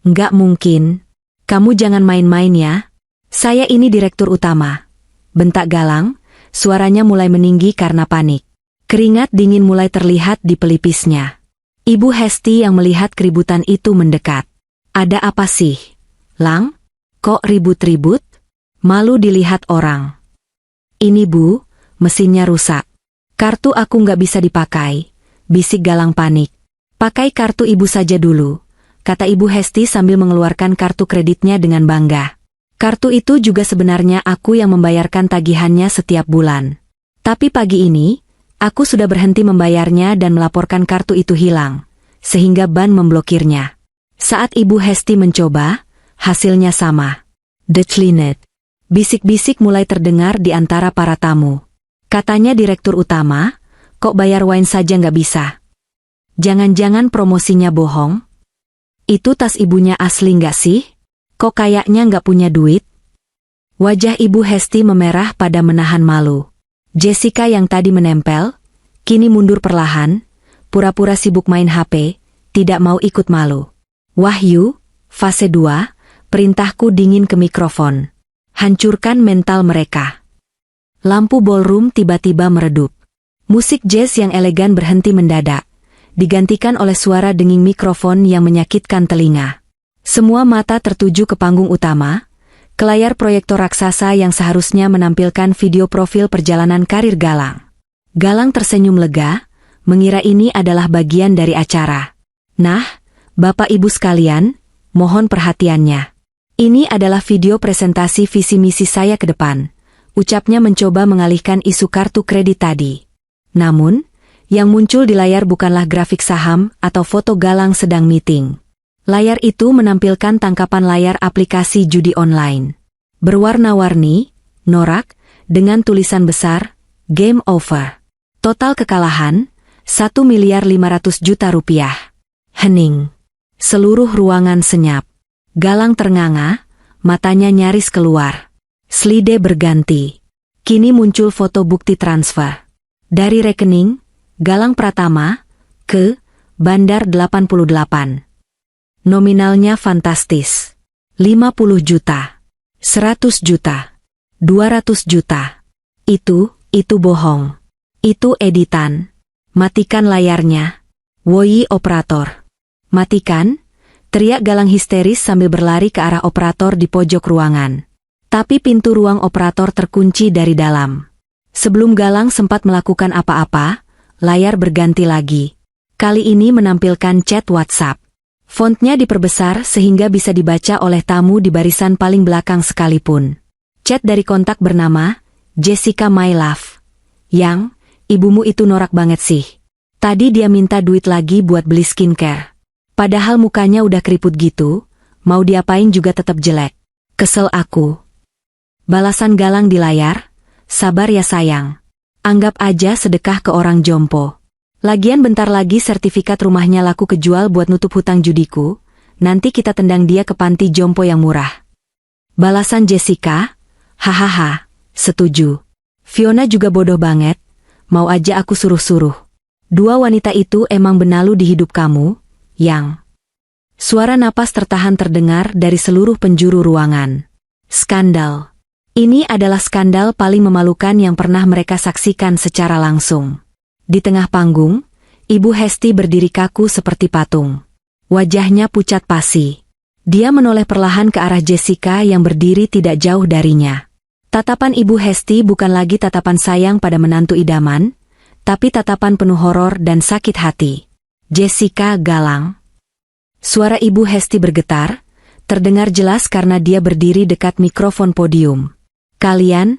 Nggak mungkin. Kamu jangan main-main ya. Saya ini direktur utama. Bentak Galang, suaranya mulai meninggi karena panik. Keringat dingin mulai terlihat di pelipisnya. Ibu Hesti yang melihat keributan itu mendekat. Ada apa sih? Lang? Kok ribut-ribut? Malu dilihat orang. Ini Bu, mesinnya rusak. Kartu aku nggak bisa dipakai, bisik Galang panik. Pakai kartu ibu saja dulu, kata Ibu Hesti sambil mengeluarkan kartu kreditnya dengan bangga. Kartu itu juga sebenarnya aku yang membayarkan tagihannya setiap bulan. Tapi pagi ini, aku sudah berhenti membayarnya dan melaporkan kartu itu hilang, sehingga bank memblokirnya. Saat Ibu Hesti mencoba, hasilnya sama. Declined. Bisik-bisik mulai terdengar di antara para tamu. Katanya direktur utama, kok bayar wine saja nggak bisa? Jangan-jangan promosinya bohong? Itu tas ibunya asli nggak sih? Kok kayaknya nggak punya duit? Wajah Ibu Hesti memerah pada menahan malu. Jessica yang tadi menempel, kini mundur perlahan, pura-pura sibuk main HP, tidak mau ikut malu. Wahyu, fase 2, perintahku dingin ke mikrofon. Hancurkan mental mereka. Lampu ballroom tiba-tiba meredup. Musik jazz yang elegan berhenti mendadak, digantikan oleh suara denging mikrofon yang menyakitkan telinga. Semua mata tertuju ke panggung utama, ke layar proyektor raksasa yang seharusnya menampilkan video profil perjalanan karir Galang. Galang tersenyum lega, mengira ini adalah bagian dari acara. Nah, Bapak Ibu sekalian, mohon perhatiannya. Ini adalah video presentasi visi misi saya ke depan, ucapnya mencoba mengalihkan isu kartu kredit tadi. Namun, yang muncul di layar bukanlah grafik saham atau foto Galang sedang meeting. Layar itu menampilkan tangkapan layar aplikasi judi online. Berwarna-warni, norak, dengan tulisan besar, Game Over. Total kekalahan, 1.500.000.000 rupiah. Hening. Seluruh ruangan senyap. Galang ternganga, matanya nyaris keluar. Slide berganti. Kini muncul foto bukti transfer. Dari rekening, Galang Pratama, ke Bandar 88. Nominalnya fantastis. 50 juta. 100 juta. 200 juta. Itu bohong. Itu editan. Matikan layarnya. Woi operator. Matikan, teriak Galang histeris sambil berlari ke arah operator di pojok ruangan. Tapi pintu ruang operator terkunci dari dalam. Sebelum Galang sempat melakukan apa-apa, layar berganti lagi. Kali ini menampilkan chat WhatsApp. Fontnya diperbesar sehingga bisa dibaca oleh tamu di barisan paling belakang sekalipun. Chat dari kontak bernama, Jessica My Love. Yang, ibumu itu norak banget sih. Tadi dia minta duit lagi buat beli skincare. Padahal mukanya udah keriput gitu, mau diapain juga tetap jelek. Kesel aku. Balasan Galang di layar, sabar ya sayang. Anggap aja sedekah ke orang jompo. Lagian bentar lagi sertifikat rumahnya laku kejual buat nutup hutang judiku, nanti kita tendang dia ke panti jompo yang murah. Balasan Jessica, hahaha, setuju. Fiona juga bodoh banget, mau aja aku suruh-suruh. Dua wanita itu emang benalu di hidup kamu, Yang. Suara napas tertahan terdengar dari seluruh penjuru ruangan. Skandal. Ini adalah skandal paling memalukan yang pernah mereka saksikan secara langsung. Di tengah panggung, Ibu Hesti berdiri kaku seperti patung. Wajahnya pucat pasi. Dia menoleh perlahan ke arah Jessica yang berdiri tidak jauh darinya. Tatapan Ibu Hesti bukan lagi tatapan sayang pada menantu idaman, tapi tatapan penuh horor dan sakit hati. Jessica Galang. Suara Ibu Hesti bergetar, terdengar jelas karena dia berdiri dekat mikrofon podium. Kalian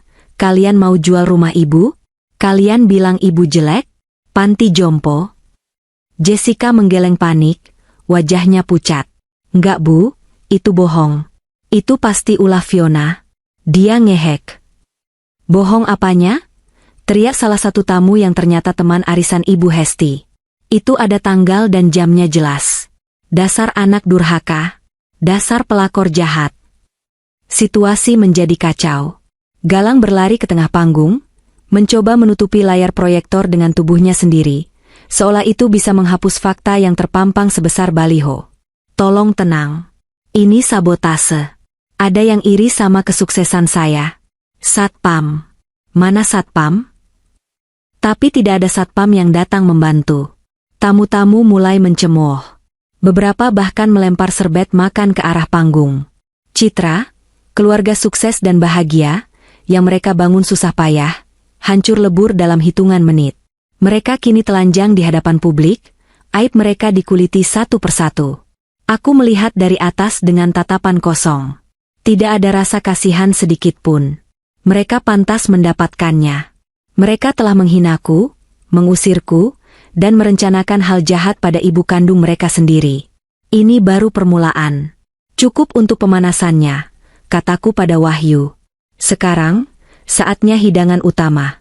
mau jual rumah ibu? Kalian bilang ibu jelek? Panti jompo? Jessica menggeleng panik, wajahnya pucat. Enggak Bu, itu bohong. Itu pasti ulah Fiona. Dia ngehek. Bohong apanya? Teriak salah satu tamu yang ternyata teman arisan Ibu Hesti. Itu ada tanggal dan jamnya jelas. Dasar anak durhaka. Dasar pelakor jahat. Situasi menjadi kacau. Galang berlari ke tengah panggung, mencoba menutupi layar proyektor dengan tubuhnya sendiri, seolah itu bisa menghapus fakta yang terpampang sebesar baliho. Tolong tenang. Ini sabotase. Ada yang iri sama kesuksesan saya. Satpam. Mana satpam? Tapi tidak ada satpam yang datang membantu. Tamu-tamu mulai mencemooh. Beberapa bahkan melempar serbet makan ke arah panggung. Citra, keluarga sukses dan bahagia, yang mereka bangun susah payah, hancur lebur dalam hitungan menit. Mereka kini telanjang di hadapan publik, aib mereka dikuliti satu persatu. Aku melihat dari atas dengan tatapan kosong. Tidak ada rasa kasihan sedikit pun. Mereka pantas mendapatkannya. Mereka telah menghinaku, mengusirku, dan merencanakan hal jahat pada ibu kandung mereka sendiri. Ini baru permulaan. Cukup untuk pemanasannya, kataku pada Wahyu. Sekarang, saatnya hidangan utama.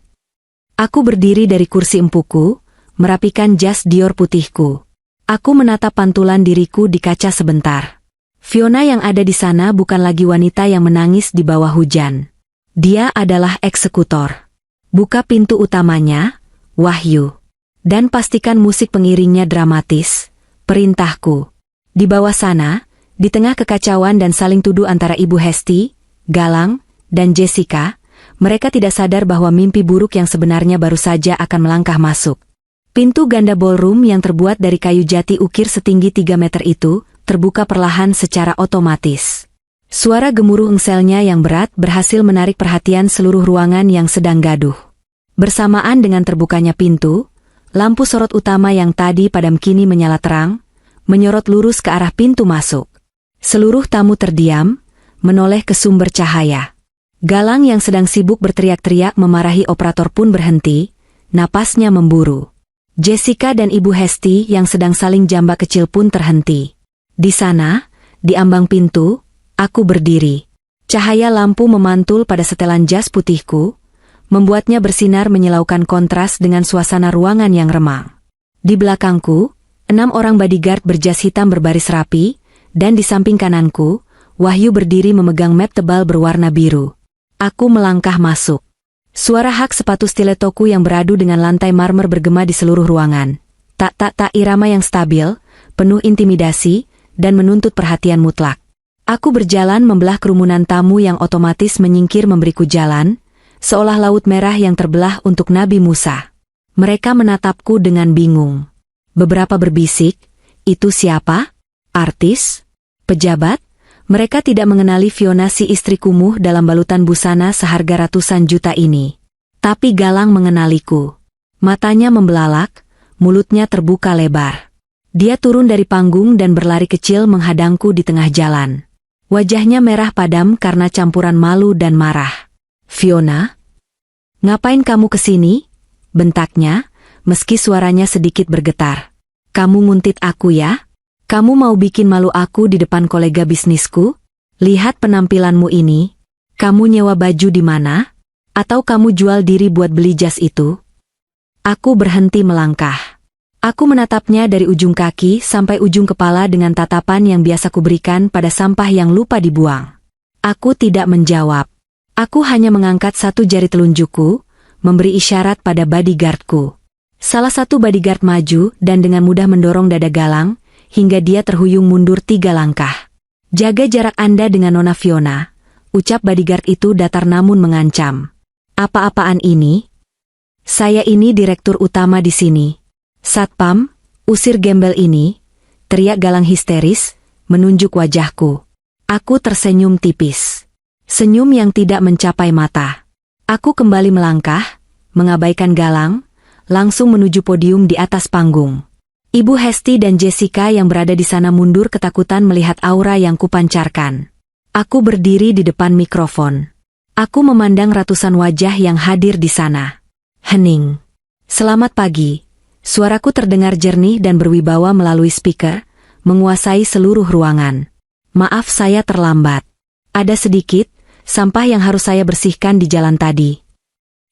Aku berdiri dari kursi empuku, merapikan jas Dior putihku. Aku menatap pantulan diriku di kaca sebentar. Fiona yang ada di sana bukan lagi wanita yang menangis di bawah hujan. Dia adalah eksekutor. Buka pintu utamanya, Wahyu. Dan pastikan musik pengiringnya dramatis, perintahku. Di bawah sana, di tengah kekacauan dan saling tuduh antara Ibu Hesti, Galang, dan Jessica, mereka tidak sadar bahwa mimpi buruk yang sebenarnya baru saja akan melangkah masuk. Pintu ganda ballroom yang terbuat dari kayu jati ukir setinggi 3 meter itu, terbuka perlahan secara otomatis. Suara gemuruh engselnya yang berat berhasil menarik perhatian seluruh ruangan yang sedang gaduh. Bersamaan dengan terbukanya pintu, lampu sorot utama yang tadi padam kini menyala terang, menyorot lurus ke arah pintu masuk. Seluruh tamu terdiam, menoleh ke sumber cahaya. Galang yang sedang sibuk berteriak-teriak memarahi operator pun berhenti, napasnya memburu. Jessica dan Ibu Hesti yang sedang saling jambak kecil pun terhenti. Di sana, di ambang pintu, aku berdiri. Cahaya lampu memantul pada setelan jas putihku, membuatnya bersinar menyilaukan kontras dengan suasana ruangan yang remang. Di belakangku, 6 orang bodyguard berjas hitam berbaris rapi, dan di samping kananku, Wahyu berdiri memegang map tebal berwarna biru. Aku melangkah masuk. Suara hak sepatu stiletoku yang beradu dengan lantai marmer bergema di seluruh ruangan. Tak irama yang stabil, penuh intimidasi, dan menuntut perhatian mutlak. Aku berjalan membelah kerumunan tamu yang otomatis menyingkir memberiku jalan, seolah laut merah yang terbelah untuk Nabi Musa. Mereka menatapku dengan bingung. Beberapa berbisik, itu siapa? Artis? Pejabat? Mereka tidak mengenali Fiona si istri kumuh dalam balutan busana seharga ratusan juta ini. Tapi Galang mengenaliku. Matanya membelalak, mulutnya terbuka lebar. Dia turun dari panggung dan berlari kecil menghadangku di tengah jalan. Wajahnya merah padam karena campuran malu dan marah. Fiona? Ngapain kamu kesini? Bentaknya, meski suaranya sedikit bergetar. Kamu nguntit aku ya? Kamu mau bikin malu aku di depan kolega bisnisku? Lihat penampilanmu ini. Kamu nyewa baju di mana? Atau kamu jual diri buat beli jas itu? Aku berhenti melangkah. Aku menatapnya dari ujung kaki sampai ujung kepala dengan tatapan yang biasa kuberikan pada sampah yang lupa dibuang. Aku tidak menjawab. Aku hanya mengangkat satu jari telunjukku, memberi isyarat pada bodyguardku. Salah satu bodyguard maju dan dengan mudah mendorong dada Galang, hingga dia terhuyung mundur 3 langkah. Jaga jarak Anda dengan Nona Fiona, ucap bodyguard itu datar namun mengancam. Apa-apaan ini? Saya ini direktur utama di sini. Satpam, usir gembel ini, teriak Galang histeris, menunjuk wajahku. Aku tersenyum tipis. Senyum yang tidak mencapai mata. Aku kembali melangkah, mengabaikan Galang, langsung menuju podium di atas panggung. Ibu Hesti dan Jessica yang berada di sana mundur ketakutan melihat aura yang kupancarkan. Aku berdiri di depan mikrofon. Aku memandang ratusan wajah yang hadir di sana. Hening. Selamat pagi. Suaraku terdengar jernih dan berwibawa melalui speaker, menguasai seluruh ruangan. Maaf saya terlambat. Ada sedikit sampah yang harus saya bersihkan di jalan tadi.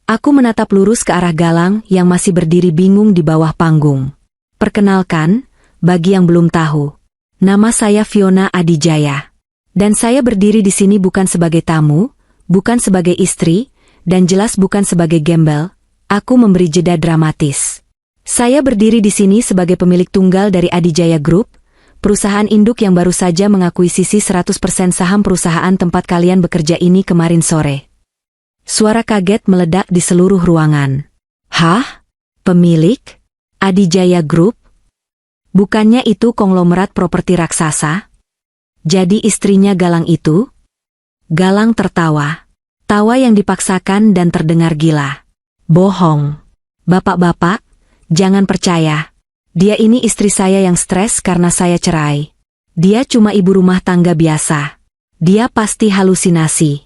Aku menatap lurus ke arah Galang yang masih berdiri bingung di bawah panggung. Perkenalkan, bagi yang belum tahu, nama saya Fiona Adijaya. Dan saya berdiri di sini bukan sebagai tamu, bukan sebagai istri, dan jelas bukan sebagai gembel. Aku memberi jeda dramatis. Saya berdiri di sini sebagai pemilik tunggal dari Adijaya Group, perusahaan induk yang baru saja mengakuisisi 100% saham perusahaan tempat kalian bekerja ini kemarin sore. Suara kaget meledak di seluruh ruangan. Hah? Pemilik? Adijaya Group? Bukannya itu konglomerat properti raksasa? Jadi istrinya Galang itu? Galang tertawa. Tawa yang dipaksakan dan terdengar gila. Bohong. Bapak-bapak, jangan percaya. Dia ini istri saya yang stres karena saya cerai. Dia cuma ibu rumah tangga biasa. Dia pasti halusinasi.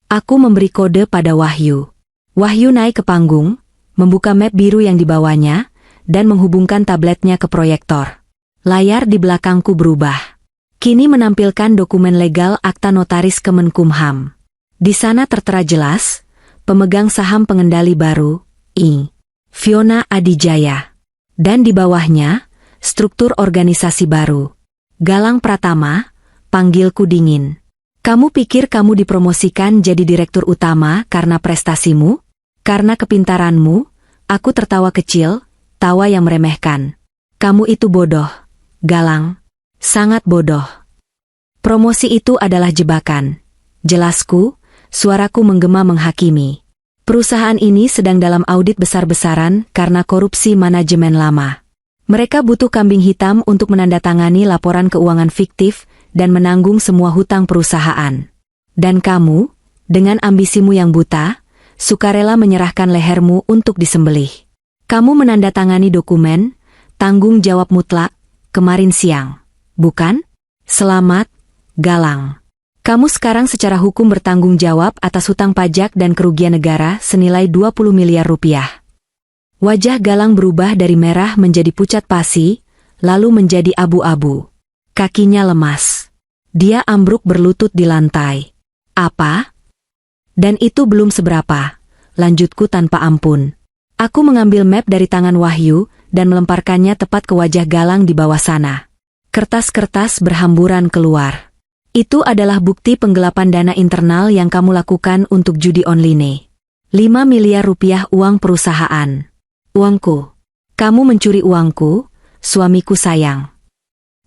Aku memberi kode pada Wahyu. Wahyu naik ke panggung, membuka map biru yang dibawanya, dan menghubungkan tabletnya ke proyektor. Layar di belakangku berubah. Kini menampilkan dokumen legal akta notaris Kemenkumham. Di sana tertera jelas, pemegang saham pengendali baru, Fiona Adijaya. Dan di bawahnya, struktur organisasi baru. Galang Pratama, panggilku dingin. Kamu pikir kamu dipromosikan jadi direktur utama karena prestasimu? Karena kepintaranmu? Aku tertawa kecil, tawa yang meremehkan. Kamu itu bodoh, Galang. Sangat bodoh. Promosi itu adalah jebakan. Jelasku, suaraku menggema menghakimi. Perusahaan ini sedang dalam audit besar-besaran karena korupsi manajemen lama. Mereka butuh kambing hitam untuk menandatangani laporan keuangan fiktif dan menanggung semua hutang perusahaan. Dan kamu, dengan ambisimu yang buta, sukarela menyerahkan lehermu untuk disembelih. Kamu menandatangani dokumen, tanggung jawab mutlak, kemarin siang. Bukan? Selamat, Galang. Kamu sekarang secara hukum bertanggung jawab atas hutang pajak dan kerugian negara senilai 20 miliar rupiah. Wajah Galang berubah dari merah menjadi pucat pasi, lalu menjadi abu-abu. Kakinya lemas. Dia ambruk berlutut di lantai. Apa? Dan itu belum seberapa. Lanjutku tanpa ampun. Aku mengambil map dari tangan Wahyu dan melemparkannya tepat ke wajah Galang di bawah sana. Kertas-kertas berhamburan keluar. Itu adalah bukti penggelapan dana internal yang kamu lakukan untuk judi online. 5 miliar rupiah uang perusahaan. Uangku. Kamu mencuri uangku, suamiku sayang.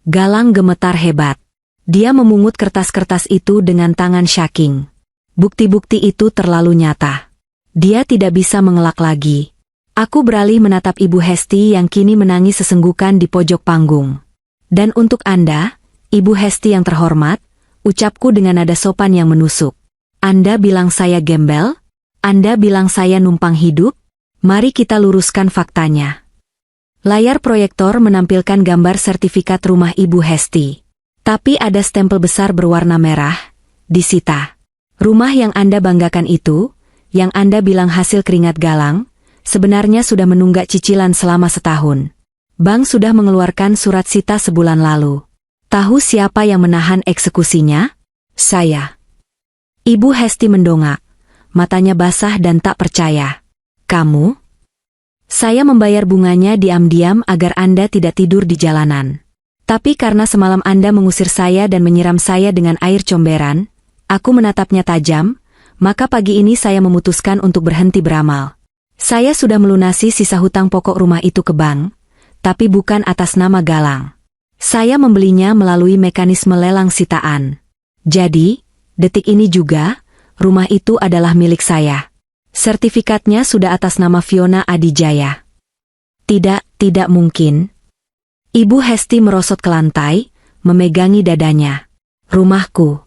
Galang gemetar hebat. Dia memungut kertas-kertas itu dengan tangan shaking. Bukti-bukti itu terlalu nyata. Dia tidak bisa mengelak lagi. Aku beralih menatap Ibu Hesti yang kini menangis sesenggukan di pojok panggung. Dan untuk Anda, Ibu Hesti yang terhormat, ucapku dengan nada sopan yang menusuk. Anda bilang saya gembel? Anda bilang saya numpang hidup? Mari kita luruskan faktanya. Layar proyektor menampilkan gambar sertifikat rumah Ibu Hesti. Tapi ada stempel besar berwarna merah, disita. Rumah yang Anda banggakan itu, yang Anda bilang hasil keringat Galang, sebenarnya sudah menunggak cicilan selama setahun. Bank sudah mengeluarkan surat sita sebulan lalu. Tahu siapa yang menahan eksekusinya? Saya. Ibu Hesti mendongak, matanya basah dan tak percaya. Kamu? Saya membayar bunganya diam-diam agar Anda tidak tidur di jalanan. Tapi karena semalam Anda mengusir saya dan menyiram saya dengan air comberan, aku menatapnya tajam, maka pagi ini saya memutuskan untuk berhenti beramal. Saya sudah melunasi sisa hutang pokok rumah itu ke bank, tapi bukan atas nama Galang. Saya membelinya melalui mekanisme lelang sitaan. Jadi, detik ini juga, rumah itu adalah milik saya. Sertifikatnya sudah atas nama Fiona Adijaya. Tidak mungkin. Ibu Hesti merosot ke lantai, memegangi dadanya. Rumahku.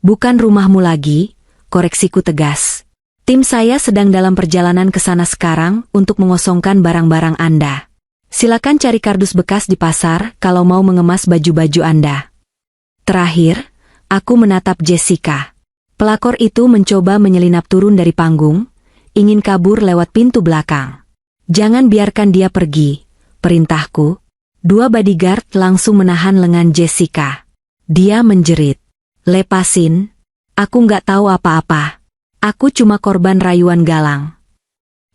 Bukan rumahmu lagi, koreksiku tegas. Tim saya sedang dalam perjalanan ke sana sekarang untuk mengosongkan barang-barang Anda. Silakan cari kardus bekas di pasar kalau mau mengemas baju-baju Anda. Terakhir, aku menatap Jessica. Pelakor itu mencoba menyelinap turun dari panggung, ingin kabur lewat pintu belakang. Jangan biarkan dia pergi, perintahku. 2 bodyguard langsung menahan lengan Jessica. Dia menjerit. Lepasin, aku nggak tahu apa-apa. Aku cuma korban rayuan Galang.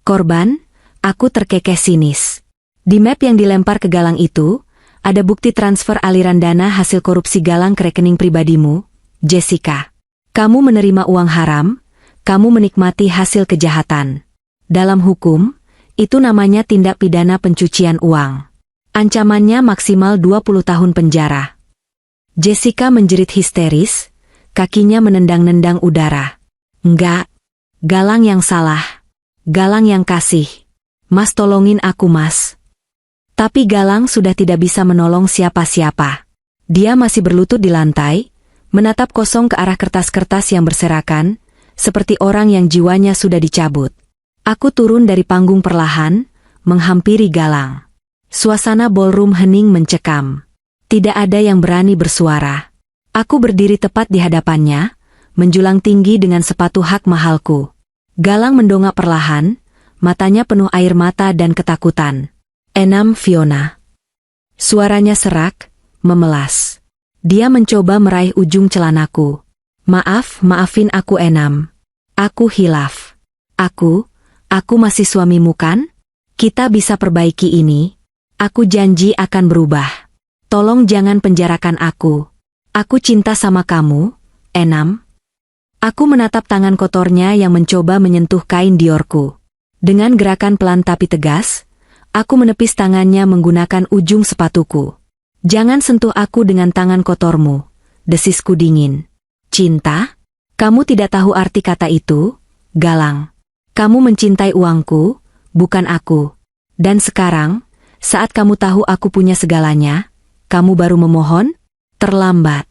Korban? Aku terkekeh sinis. Di map yang dilempar ke Galang itu, ada bukti transfer aliran dana hasil korupsi Galang ke rekening pribadimu, Jessica. Kamu menerima uang haram, kamu menikmati hasil kejahatan. Dalam hukum, itu namanya tindak pidana pencucian uang. Ancamannya maksimal 20 tahun penjara. Jessica menjerit histeris, kakinya menendang-nendang udara. Enggak, Galang yang salah. Galang yang kasih. Mas tolongin aku, Mas. Tapi Galang sudah tidak bisa menolong siapa-siapa. Dia masih berlutut di lantai, menatap kosong ke arah kertas-kertas yang berserakan, seperti orang yang jiwanya sudah dicabut. Aku turun dari panggung perlahan, menghampiri Galang. Suasana ballroom hening mencekam. Tidak ada yang berani bersuara. Aku berdiri tepat di hadapannya, menjulang tinggi dengan sepatu hak mahalku. Galang mendongak perlahan, matanya penuh air mata dan ketakutan. Enam Fiona. Suaranya serak, memelas. Dia mencoba meraih ujung celanaku. Maafin aku Enam. Aku hilaf. Aku masih suamimu kan? Kita bisa perbaiki ini. Aku janji akan berubah. Tolong jangan penjarakan aku. Aku cinta sama kamu, Enam. Aku menatap tangan kotornya yang mencoba menyentuh kain Diorku. Dengan gerakan pelan tapi tegas, aku menepis tangannya menggunakan ujung sepatuku. Jangan sentuh aku dengan tangan kotormu, desisku dingin. Cinta? Kamu tidak tahu arti kata itu, Galang. Kamu mencintai uangku, bukan aku. Dan sekarang, saat kamu tahu aku punya segalanya, kamu baru memohon? Terlambat.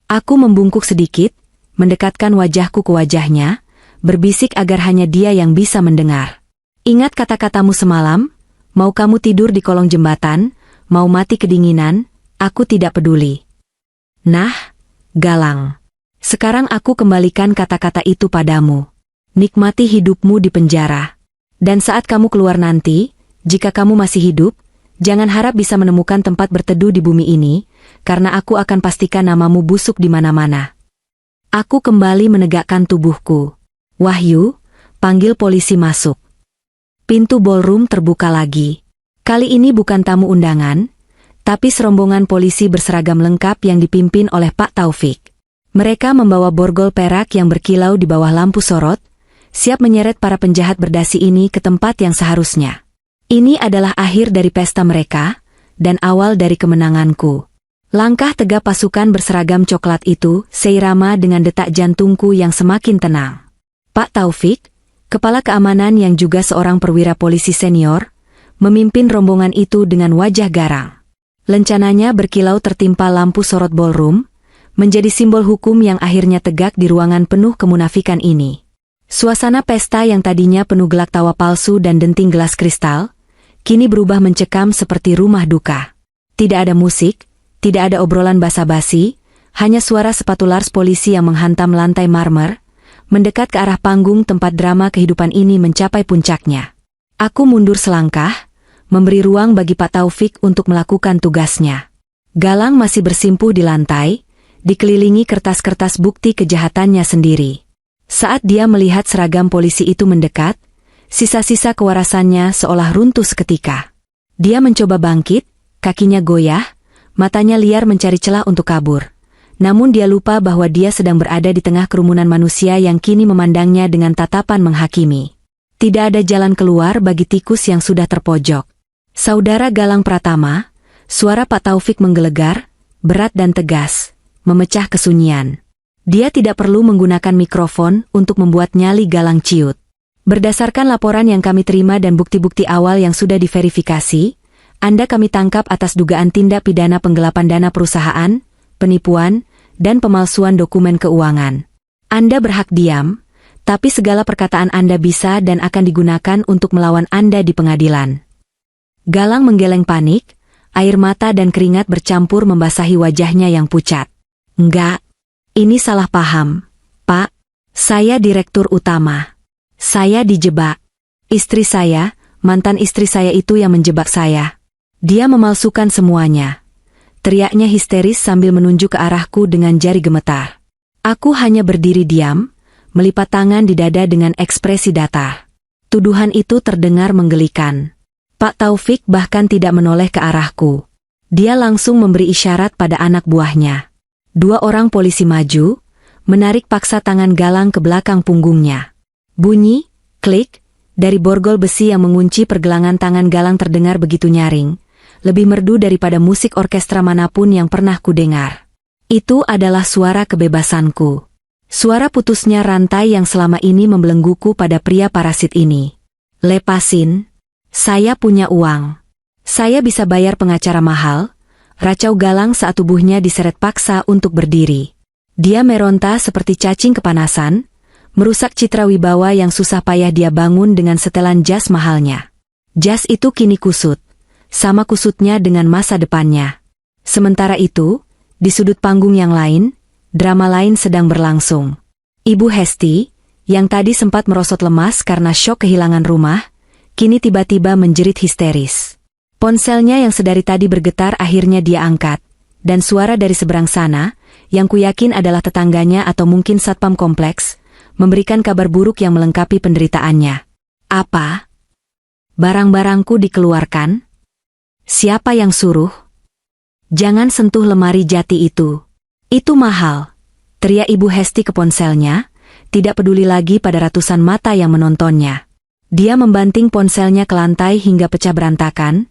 Aku membungkuk sedikit, mendekatkan wajahku ke wajahnya, berbisik agar hanya dia yang bisa mendengar. Ingat kata-katamu semalam? Mau kamu tidur di kolong jembatan, mau mati kedinginan, aku tidak peduli. Nah, Galang. Sekarang aku kembalikan kata-kata itu padamu. Nikmati hidupmu di penjara. Dan saat kamu keluar nanti, jika kamu masih hidup, jangan harap bisa menemukan tempat berteduh di bumi ini, karena aku akan pastikan namamu busuk di mana-mana. Aku kembali menegakkan tubuhku. Wahyu, panggil polisi masuk. Pintu ballroom terbuka lagi. Kali ini bukan tamu undangan, tapi serombongan polisi berseragam lengkap yang dipimpin oleh Pak Taufik. Mereka membawa borgol perak yang berkilau di bawah lampu sorot, siap menyeret para penjahat berdasi ini ke tempat yang seharusnya. Ini adalah akhir dari pesta mereka, dan awal dari kemenanganku. Langkah tegap pasukan berseragam coklat itu seirama dengan detak jantungku yang semakin tenang. Pak Taufik, kepala keamanan yang juga seorang perwira polisi senior, memimpin rombongan itu dengan wajah garang. Lencananya berkilau tertimpa lampu sorot ballroom, menjadi simbol hukum yang akhirnya tegak di ruangan penuh kemunafikan ini. Suasana pesta yang tadinya penuh gelak tawa palsu dan denting gelas kristal, kini berubah mencekam seperti rumah duka. Tidak ada musik, tidak ada obrolan basa-basi, hanya suara sepatu lars polisi yang menghantam lantai marmer, mendekat ke arah panggung tempat drama kehidupan ini mencapai puncaknya. Aku mundur selangkah, memberi ruang bagi Pak Taufik untuk melakukan tugasnya. Galang masih bersimpuh di lantai, dikelilingi kertas-kertas bukti kejahatannya sendiri. Saat dia melihat seragam polisi itu mendekat, sisa-sisa kewarasannya seolah runtuh seketika. Dia mencoba bangkit, kakinya goyah, matanya liar mencari celah untuk kabur. Namun dia lupa bahwa dia sedang berada di tengah kerumunan manusia yang kini memandangnya dengan tatapan menghakimi. Tidak ada jalan keluar bagi tikus yang sudah terpojok. Saudara Galang Pratama, suara Pak Taufik menggelegar, berat dan tegas, memecah kesunyian. Dia tidak perlu menggunakan mikrofon untuk membuat nyali Galang ciut. Berdasarkan laporan yang kami terima dan bukti-bukti awal yang sudah diverifikasi, Anda kami tangkap atas dugaan tindak pidana penggelapan dana perusahaan, penipuan, dan pemalsuan dokumen keuangan. Anda berhak diam, tapi segala perkataan Anda bisa dan akan digunakan untuk melawan Anda di pengadilan. Galang menggeleng panik, air mata dan keringat bercampur membasahi wajahnya yang pucat. Enggak, ini salah paham, Pak. Saya direktur utama. Saya dijebak. Istri saya, mantan istri saya itu yang menjebak saya. Dia memalsukan semuanya. Teriaknya histeris sambil menunjuk ke arahku dengan jari gemetar. Aku hanya berdiri diam, melipat tangan di dada dengan ekspresi datar. Tuduhan itu terdengar menggelikan. Pak Taufik bahkan tidak menoleh ke arahku. Dia langsung memberi isyarat pada anak buahnya. 2 orang polisi maju, menarik paksa tangan Galang ke belakang punggungnya. Bunyi, klik, dari borgol besi yang mengunci pergelangan tangan Galang terdengar begitu nyaring, lebih merdu daripada musik orkestra manapun yang pernah kudengar. Itu adalah suara kebebasanku. Suara putusnya rantai yang selama ini membelengguku pada pria parasit ini. Lepasin. Saya punya uang. Saya bisa bayar pengacara mahal. Racau Galang saat tubuhnya diseret paksa untuk berdiri. Dia meronta seperti cacing kepanasan, merusak citra wibawa yang susah payah dia bangun dengan setelan jas mahalnya. Jas itu kini kusut. Sama kusutnya dengan masa depannya. Sementara itu, di sudut panggung yang lain, drama lain sedang berlangsung. Ibu Hesti, yang tadi sempat merosot lemas karena syok kehilangan rumah, kini tiba-tiba menjerit histeris. Ponselnya yang sedari tadi bergetar akhirnya dia angkat, dan suara dari seberang sana, yang kuyakin adalah tetangganya atau mungkin satpam kompleks, memberikan kabar buruk yang melengkapi penderitaannya. Apa? Barang-barangku dikeluarkan? Siapa yang suruh? Jangan sentuh lemari jati itu. Itu mahal. Teriak Ibu Hesti ke ponselnya, tidak peduli lagi pada ratusan mata yang menontonnya. Dia membanting ponselnya ke lantai hingga pecah berantakan,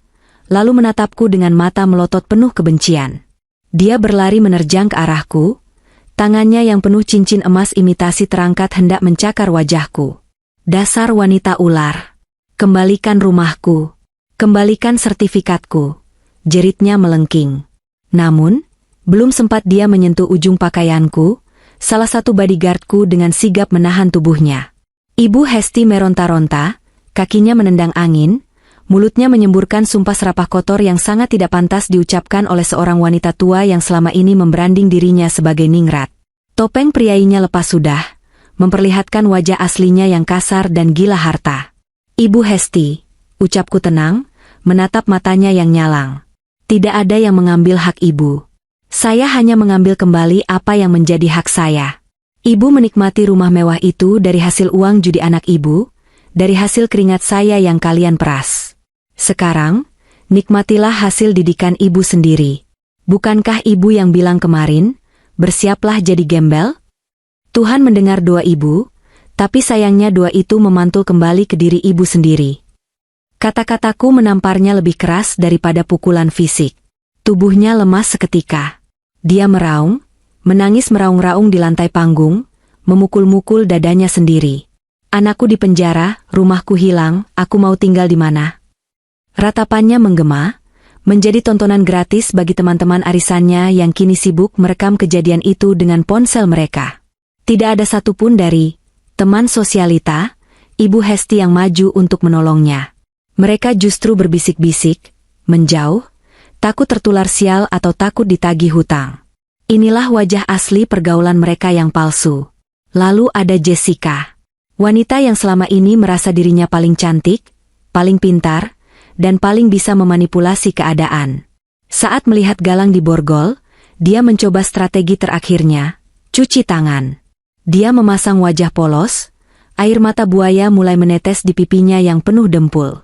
lalu menatapku dengan mata melotot penuh kebencian. Dia berlari menerjang ke arahku, tangannya yang penuh cincin emas imitasi terangkat hendak mencakar wajahku. Dasar wanita ular. Kembalikan rumahku. Kembalikan sertifikatku. Jeritnya melengking. Namun, belum sempat dia menyentuh ujung pakaianku, salah satu bodyguardku dengan sigap menahan tubuhnya. Ibu Hesti meronta-ronta, kakinya menendang angin, mulutnya menyemburkan sumpah serapah kotor yang sangat tidak pantas diucapkan oleh seorang wanita tua yang selama ini membranding dirinya sebagai ningrat. Topeng priainya lepas sudah, memperlihatkan wajah aslinya yang kasar dan gila harta. Ibu Hesti, ucapku tenang, menatap matanya yang nyalang. Tidak ada yang mengambil hak ibu. Saya hanya mengambil kembali apa yang menjadi hak saya. Ibu menikmati rumah mewah itu dari hasil uang judi anak ibu, dari hasil keringat saya yang kalian peras. Sekarang, nikmatilah hasil didikan ibu sendiri. Bukankah ibu yang bilang kemarin, bersiaplah jadi gembel? Tuhan mendengar doa ibu, tapi sayangnya doa itu memantul kembali ke diri ibu sendiri. Kata-kataku menamparnya lebih keras daripada pukulan fisik. Tubuhnya lemas seketika. Dia meraung, menangis meraung-raung di lantai panggung, memukul-mukul dadanya sendiri. Anakku di penjara, rumahku hilang, aku mau tinggal di mana? Ratapannya menggema, menjadi tontonan gratis bagi teman-teman arisannya yang kini sibuk merekam kejadian itu dengan ponsel mereka. Tidak ada satupun dari teman sosialita, Ibu Hesti yang maju untuk menolongnya. Mereka justru berbisik-bisik, menjauh, takut tertular sial atau takut ditagih hutang. Inilah wajah asli pergaulan mereka yang palsu. Lalu ada Jessica. Wanita yang selama ini merasa dirinya paling cantik, paling pintar, dan paling bisa memanipulasi keadaan. Saat melihat Galang di borgol, dia mencoba strategi terakhirnya, cuci tangan. Dia memasang wajah polos, air mata buaya mulai menetes di pipinya yang penuh dempul.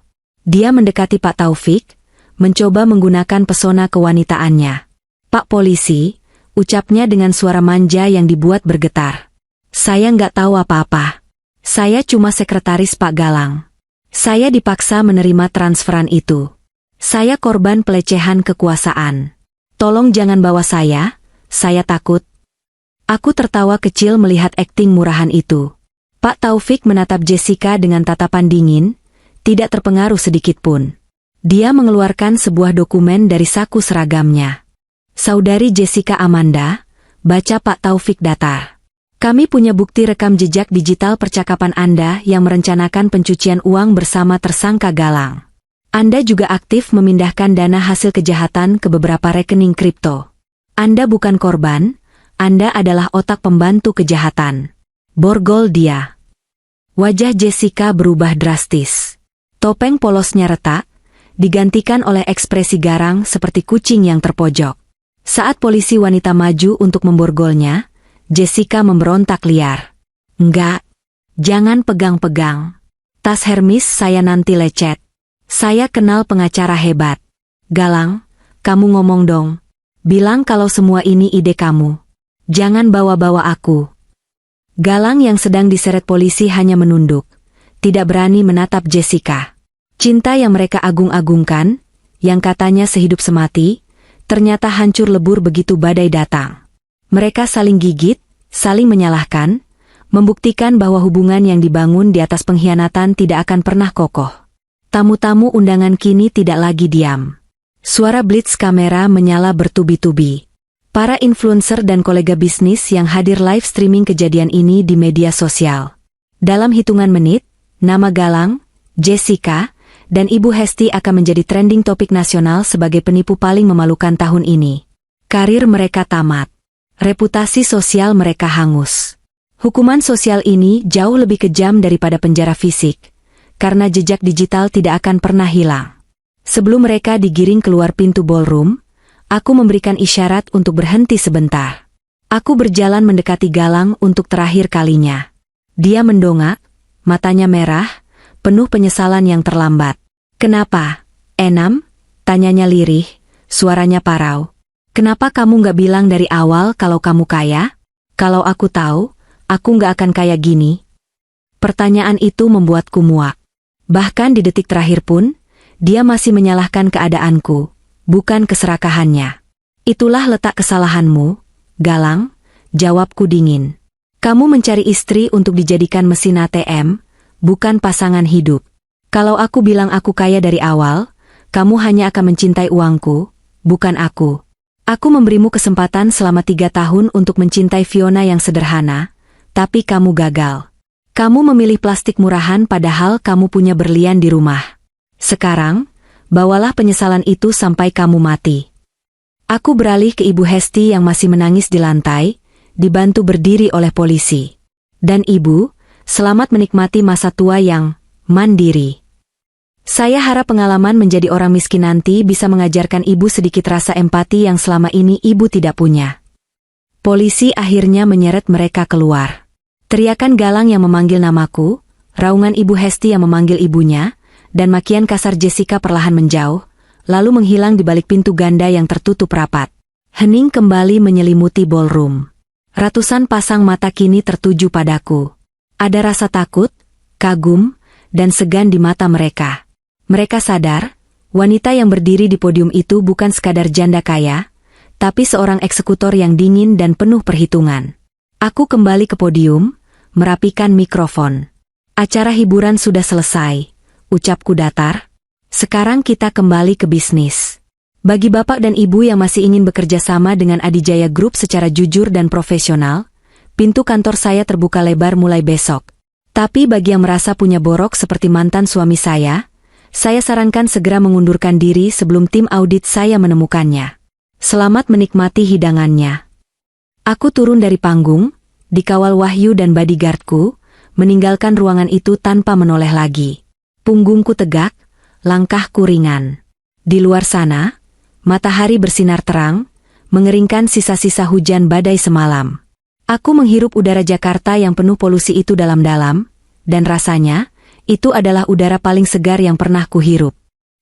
Dia mendekati Pak Taufik, mencoba menggunakan pesona kewanitaannya. Pak Polisi, ucapnya dengan suara manja yang dibuat bergetar. Saya nggak tahu apa-apa. Saya cuma sekretaris Pak Galang. Saya dipaksa menerima transferan itu. Saya korban pelecehan kekuasaan. Tolong jangan bawa saya takut. Aku tertawa kecil melihat akting murahan itu. Pak Taufik menatap Jessica dengan tatapan dingin, tidak terpengaruh sedikitpun. Dia mengeluarkan sebuah dokumen dari saku seragamnya. Saudari Jessica Amanda, baca Pak Taufik datar. Kami punya bukti rekam jejak digital percakapan Anda yang merencanakan pencucian uang bersama tersangka Galang. Anda juga aktif memindahkan dana hasil kejahatan ke beberapa rekening kripto. Anda bukan korban, Anda adalah otak pembantu kejahatan. Borgol dia. Wajah Jessica berubah drastis. Topeng polosnya retak, digantikan oleh ekspresi garang seperti kucing yang terpojok. Saat polisi wanita maju untuk memborgolnya, Jessica memberontak liar. Enggak. Jangan pegang-pegang. Tas Hermes saya nanti lecet. Saya kenal pengacara hebat. Galang, kamu ngomong dong. Bilang kalau semua ini ide kamu. Jangan bawa-bawa aku. Galang yang sedang diseret polisi hanya menunduk. Tidak berani menatap Jessica. Cinta yang mereka agung-agungkan, yang katanya sehidup semati, ternyata hancur lebur begitu badai datang. Mereka saling gigit, saling menyalahkan, membuktikan bahwa hubungan yang dibangun di atas pengkhianatan tidak akan pernah kokoh. Tamu-tamu undangan kini tidak lagi diam. Suara blitz kamera menyala bertubi-tubi. Para influencer dan kolega bisnis yang hadir live streaming kejadian ini di media sosial. Dalam hitungan menit, nama Galang, Jessica, dan Ibu Hesti akan menjadi trending topik nasional sebagai penipu paling memalukan tahun ini. Karir mereka tamat. Reputasi sosial mereka hangus. Hukuman sosial ini jauh lebih kejam daripada penjara fisik, karena jejak digital tidak akan pernah hilang. Sebelum mereka digiring keluar pintu ballroom, aku memberikan isyarat untuk berhenti sebentar. Aku berjalan mendekati Galang untuk terakhir kalinya. Dia mendongak, matanya merah, penuh penyesalan yang terlambat. Kenapa, Enam? Tanyanya lirih, suaranya parau. Kenapa kamu gak bilang dari awal kalau kamu kaya? Kalau aku tahu, aku gak akan kaya gini. Pertanyaan itu membuatku muak. Bahkan di detik terakhir pun, dia masih menyalahkan keadaanku, bukan keserakahannya. Itulah letak kesalahanmu, Galang, jawabku dingin. Kamu mencari istri untuk dijadikan mesin ATM, bukan pasangan hidup. Kalau aku bilang aku kaya dari awal, kamu hanya akan mencintai uangku, bukan aku. Aku memberimu kesempatan selama 3 tahun untuk mencintai Fiona yang sederhana, tapi kamu gagal. Kamu memilih plastik murahan padahal kamu punya berlian di rumah. Sekarang, bawalah penyesalan itu sampai kamu mati. Aku beralih ke Ibu Hesti yang masih menangis di lantai, dibantu berdiri oleh polisi. Dan Ibu, selamat menikmati masa tua yang mandiri. Saya harap pengalaman menjadi orang miskin nanti bisa mengajarkan Ibu sedikit rasa empati yang selama ini Ibu tidak punya. Polisi akhirnya menyeret mereka keluar. Teriakan Galang yang memanggil namaku, raungan Ibu Hesti yang memanggil ibunya, dan makian kasar Jessica perlahan menjauh, lalu menghilang di balik pintu ganda yang tertutup rapat. Hening kembali menyelimuti ballroom. Ratusan pasang mata kini tertuju padaku. Ada rasa takut, kagum, dan segan di mata mereka. Mereka sadar, wanita yang berdiri di podium itu bukan sekadar janda kaya, tapi seorang eksekutor yang dingin dan penuh perhitungan. Aku kembali ke podium, merapikan mikrofon. Acara hiburan sudah selesai. Ucapku datar, sekarang kita kembali ke bisnis. Bagi bapak dan ibu yang masih ingin bekerja sama dengan Adijaya Group secara jujur dan profesional, pintu kantor saya terbuka lebar mulai besok. Tapi bagi yang merasa punya borok seperti mantan suami saya sarankan segera mengundurkan diri sebelum tim audit saya menemukannya. Selamat menikmati hidangannya. Aku turun dari panggung, dikawal Wahyu dan bodyguardku, meninggalkan ruangan itu tanpa menoleh lagi. Punggungku tegak, langkahku ringan. Di luar sana, matahari bersinar terang, mengeringkan sisa-sisa hujan badai semalam. Aku menghirup udara Jakarta yang penuh polusi itu dalam-dalam, dan rasanya, itu adalah udara paling segar yang pernah kuhirup.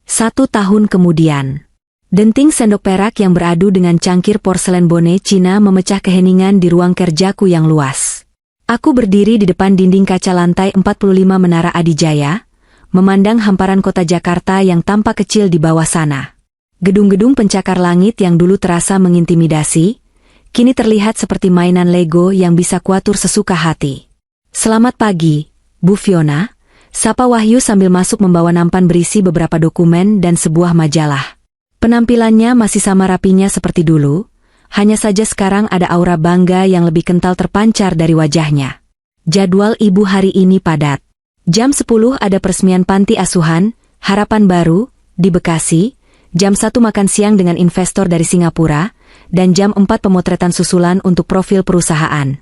1 tahun kemudian, denting sendok perak yang beradu dengan cangkir porselen bone Cina memecah keheningan di ruang kerjaku yang luas. Aku berdiri di depan dinding kaca lantai 45 Menara Adijaya, memandang hamparan kota Jakarta yang tampak kecil di bawah sana. Gedung-gedung pencakar langit yang dulu terasa mengintimidasi, kini terlihat seperti mainan Lego yang bisa kuatur sesuka hati. Selamat pagi, Bu Fiona, sapa Wahyu sambil masuk membawa nampan berisi beberapa dokumen dan sebuah majalah. Penampilannya masih sama rapinya seperti dulu, hanya saja sekarang ada aura bangga yang lebih kental terpancar dari wajahnya. Jadwal ibu hari ini padat. Jam 10 ada peresmian panti asuhan, Harapan Baru, di Bekasi, jam 1 makan siang dengan investor dari Singapura, dan jam 4 pemotretan susulan untuk profil perusahaan.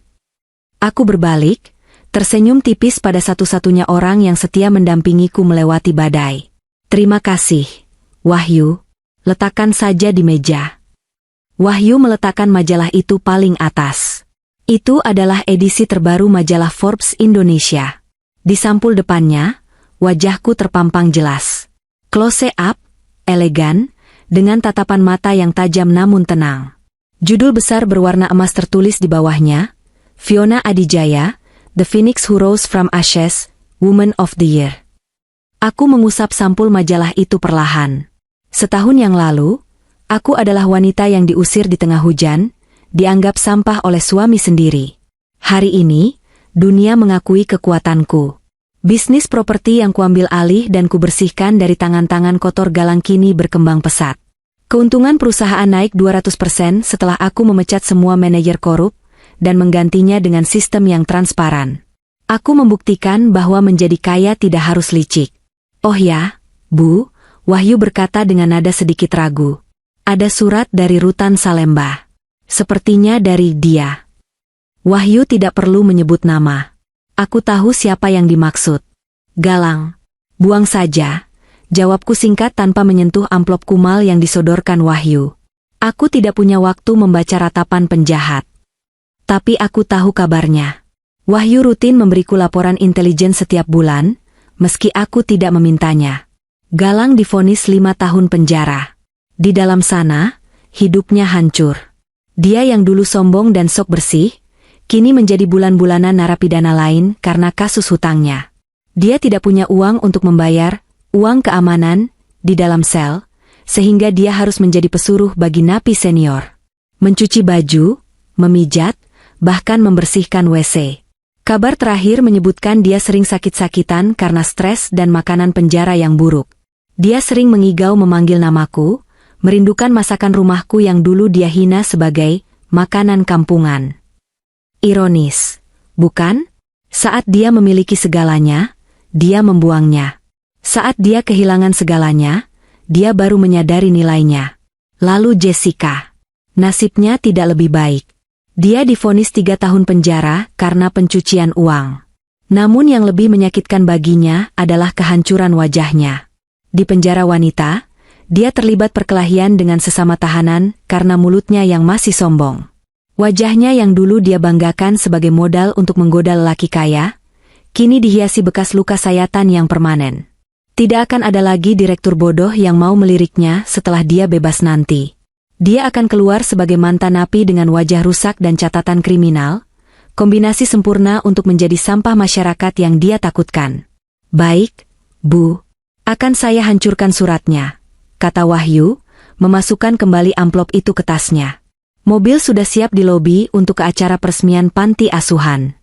Aku berbalik, tersenyum tipis pada satu-satunya orang yang setia mendampingiku melewati badai. Terima kasih, Wahyu, letakkan saja di meja. Wahyu meletakkan majalah itu paling atas. Itu adalah edisi terbaru majalah Forbes Indonesia. Di sampul depannya, wajahku terpampang jelas. Close up, elegan, dengan tatapan mata yang tajam namun tenang. Judul besar berwarna emas tertulis di bawahnya, Fiona Adijaya, The Phoenix Who Rose from Ashes, Woman of the Year. Aku mengusap sampul majalah itu perlahan. Setahun yang lalu, aku adalah wanita yang diusir di tengah hujan, dianggap sampah oleh suami sendiri. Hari ini, dunia mengakui kekuatanku. Bisnis properti yang kuambil alih dan kubersihkan dari tangan-tangan kotor Galang kini berkembang pesat. Keuntungan perusahaan naik 200% setelah aku memecat semua manajer korup dan menggantinya dengan sistem yang transparan. Aku membuktikan bahwa menjadi kaya tidak harus licik. Oh ya, Bu, Wahyu berkata dengan nada sedikit ragu. Ada surat dari Rutan Salemba. Sepertinya dari dia. Wahyu tidak perlu menyebut nama. Aku tahu siapa yang dimaksud. Galang. Buang saja. Jawabku singkat tanpa menyentuh amplop kumal yang disodorkan Wahyu. Aku tidak punya waktu membaca ratapan penjahat. Tapi aku tahu kabarnya. Wahyu rutin memberiku laporan intelijen setiap bulan, meski aku tidak memintanya. Galang divonis 5 tahun penjara. Di dalam sana, hidupnya hancur. Dia yang dulu sombong dan sok bersih, kini menjadi bulan-bulanan narapidana lain karena kasus hutangnya. Dia tidak punya uang untuk membayar uang keamanan di dalam sel, sehingga dia harus menjadi pesuruh bagi napi senior. Mencuci baju, memijat, bahkan membersihkan WC. Kabar terakhir menyebutkan dia sering sakit-sakitan karena stres dan makanan penjara yang buruk. Dia sering mengigau memanggil namaku, merindukan masakan rumahku yang dulu dia hina sebagai makanan kampungan. Ironis, bukan? Saat dia memiliki segalanya, dia membuangnya. Saat dia kehilangan segalanya, dia baru menyadari nilainya. Lalu Jessica. Nasibnya tidak lebih baik. Dia divonis 3 tahun penjara karena pencucian uang. Namun yang lebih menyakitkan baginya adalah kehancuran wajahnya. Di penjara wanita, dia terlibat perkelahian dengan sesama tahanan karena mulutnya yang masih sombong. Wajahnya yang dulu dia banggakan sebagai modal untuk menggoda lelaki kaya, kini dihiasi bekas luka sayatan yang permanen. Tidak akan ada lagi direktur bodoh yang mau meliriknya setelah dia bebas nanti. Dia akan keluar sebagai mantan napi dengan wajah rusak dan catatan kriminal, kombinasi sempurna untuk menjadi sampah masyarakat yang dia takutkan. Baik, Bu. Akan saya hancurkan suratnya, kata Wahyu, memasukkan kembali amplop itu ke tasnya. Mobil sudah siap di lobi untuk ke acara peresmian panti asuhan.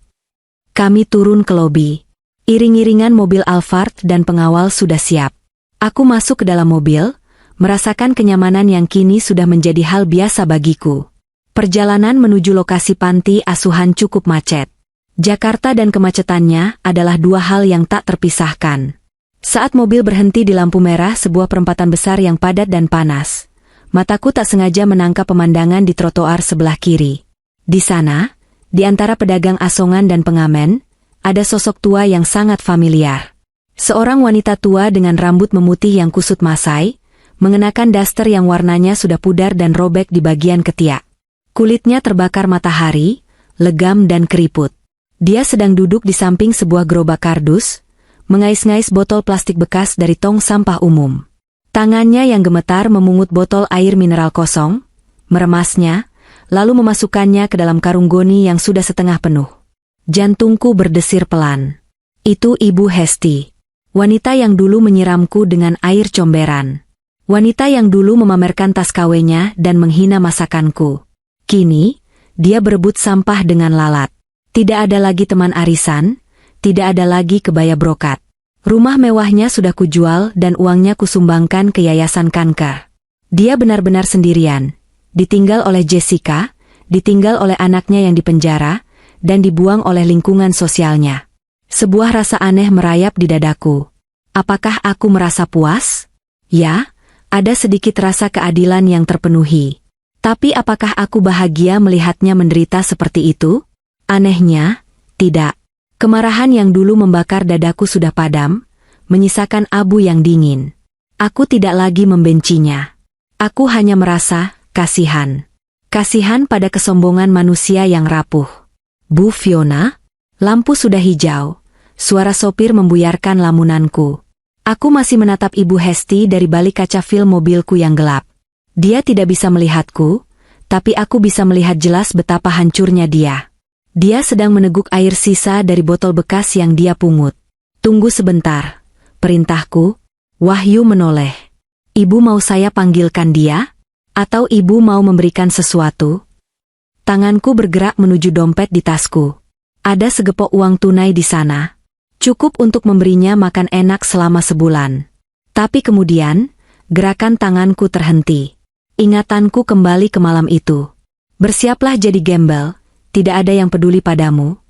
Kami turun ke lobi. Iring-iringan mobil Alphard dan pengawal sudah siap. Aku masuk ke dalam mobil, merasakan kenyamanan yang kini sudah menjadi hal biasa bagiku. Perjalanan menuju lokasi panti asuhan cukup macet. Jakarta dan kemacetannya adalah dua hal yang tak terpisahkan. Saat mobil berhenti di lampu merah sebuah perempatan besar yang padat dan panas, mataku tak sengaja menangkap pemandangan di trotoar sebelah kiri. Di sana, di antara pedagang asongan dan pengamen, ada sosok tua yang sangat familiar. Seorang wanita tua dengan rambut memutih yang kusut masai, mengenakan daster yang warnanya sudah pudar dan robek di bagian ketiak. Kulitnya terbakar matahari, legam dan keriput. Dia sedang duduk di samping sebuah gerobak kardus, mengais-ngais botol plastik bekas dari tong sampah umum. Tangannya yang gemetar memungut botol air mineral kosong, meremasnya, lalu memasukkannya ke dalam karung goni yang sudah setengah penuh. Jantungku berdesir pelan. Itu Ibu Hesti. Wanita yang dulu menyiramku dengan air comberan. Wanita yang dulu memamerkan tas KW-nya dan menghina masakanku. Kini, dia berebut sampah dengan lalat. Tidak ada lagi teman arisan, tidak ada lagi kebaya brokat. Rumah mewahnya sudah kujual dan uangnya kusumbangkan ke yayasan kanker. Dia benar-benar sendirian. Ditinggal oleh Jessica, ditinggal oleh anaknya yang dipenjara, dan dibuang oleh lingkungan sosialnya. Sebuah rasa aneh merayap di dadaku. Apakah aku merasa puas? Ya, ada sedikit rasa keadilan yang terpenuhi. Tapi apakah aku bahagia melihatnya menderita seperti itu? Anehnya, tidak. Kemarahan yang dulu membakar dadaku sudah padam, menyisakan abu yang dingin. Aku tidak lagi membencinya. Aku hanya merasa kasihan. Kasihan pada kesombongan manusia yang rapuh. Bu Fiona? Lampu sudah hijau. Suara sopir membuyarkan lamunanku. Aku masih menatap Ibu Hesti dari balik kaca film mobilku yang gelap. Dia tidak bisa melihatku, tapi aku bisa melihat jelas betapa hancurnya dia. Dia sedang meneguk air sisa dari botol bekas yang dia pungut. Tunggu sebentar, perintahku. Wahyu menoleh. Ibu mau saya panggilkan dia? Atau ibu mau memberikan sesuatu? Tanganku bergerak menuju dompet di tasku. Ada segepok uang tunai di sana. Cukup untuk memberinya makan enak selama sebulan. Tapi kemudian, gerakan tanganku terhenti. Ingatanku kembali ke malam itu. Bersiaplah jadi gembel, tidak ada yang peduli padamu.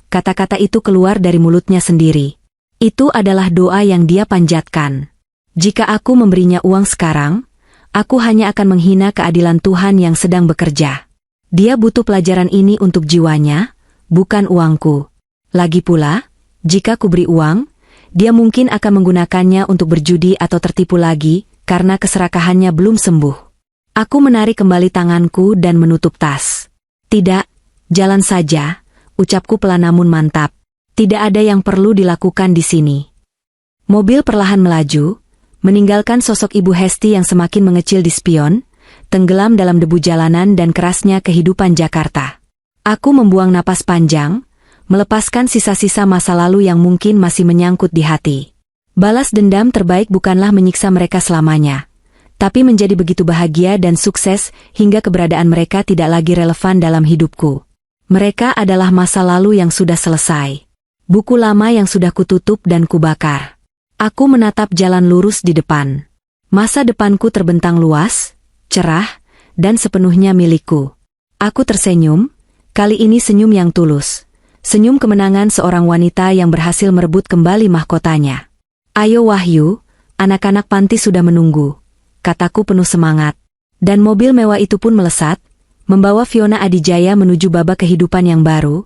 Kata-kata itu keluar dari mulutnya sendiri. Itu adalah doa yang dia panjatkan. Jika aku memberinya uang sekarang, aku hanya akan menghina keadilan Tuhan yang sedang bekerja. Dia butuh pelajaran ini untuk jiwanya, bukan uangku. Lagi pula, jika kuberi uang, dia mungkin akan menggunakannya untuk berjudi atau tertipu lagi, karena keserakahannya belum sembuh. Aku menarik kembali tanganku dan menutup tas. Tidak, jalan saja, ucapku pelan namun mantap. Tidak ada yang perlu dilakukan di sini. Mobil perlahan melaju, meninggalkan sosok Ibu Hesti yang semakin mengecil di spion, tenggelam dalam debu jalanan dan kerasnya kehidupan Jakarta. Aku membuang napas panjang, melepaskan sisa-sisa masa lalu yang mungkin masih menyangkut di hati. Balas dendam terbaik bukanlah menyiksa mereka selamanya, tapi menjadi begitu bahagia dan sukses hingga keberadaan mereka tidak lagi relevan dalam hidupku. Mereka adalah masa lalu yang sudah selesai. Buku lama yang sudah kututup dan kubakar. Aku menatap jalan lurus di depan. Masa depanku terbentang luas, cerah, dan sepenuhnya milikku. Aku tersenyum, kali ini senyum yang tulus. Senyum kemenangan seorang wanita yang berhasil merebut kembali mahkotanya. Ayo Wahyu, anak-anak panti sudah menunggu, kataku penuh semangat. Dan mobil mewah itu pun melesat, membawa Fiona Adijaya menuju babak kehidupan yang baru,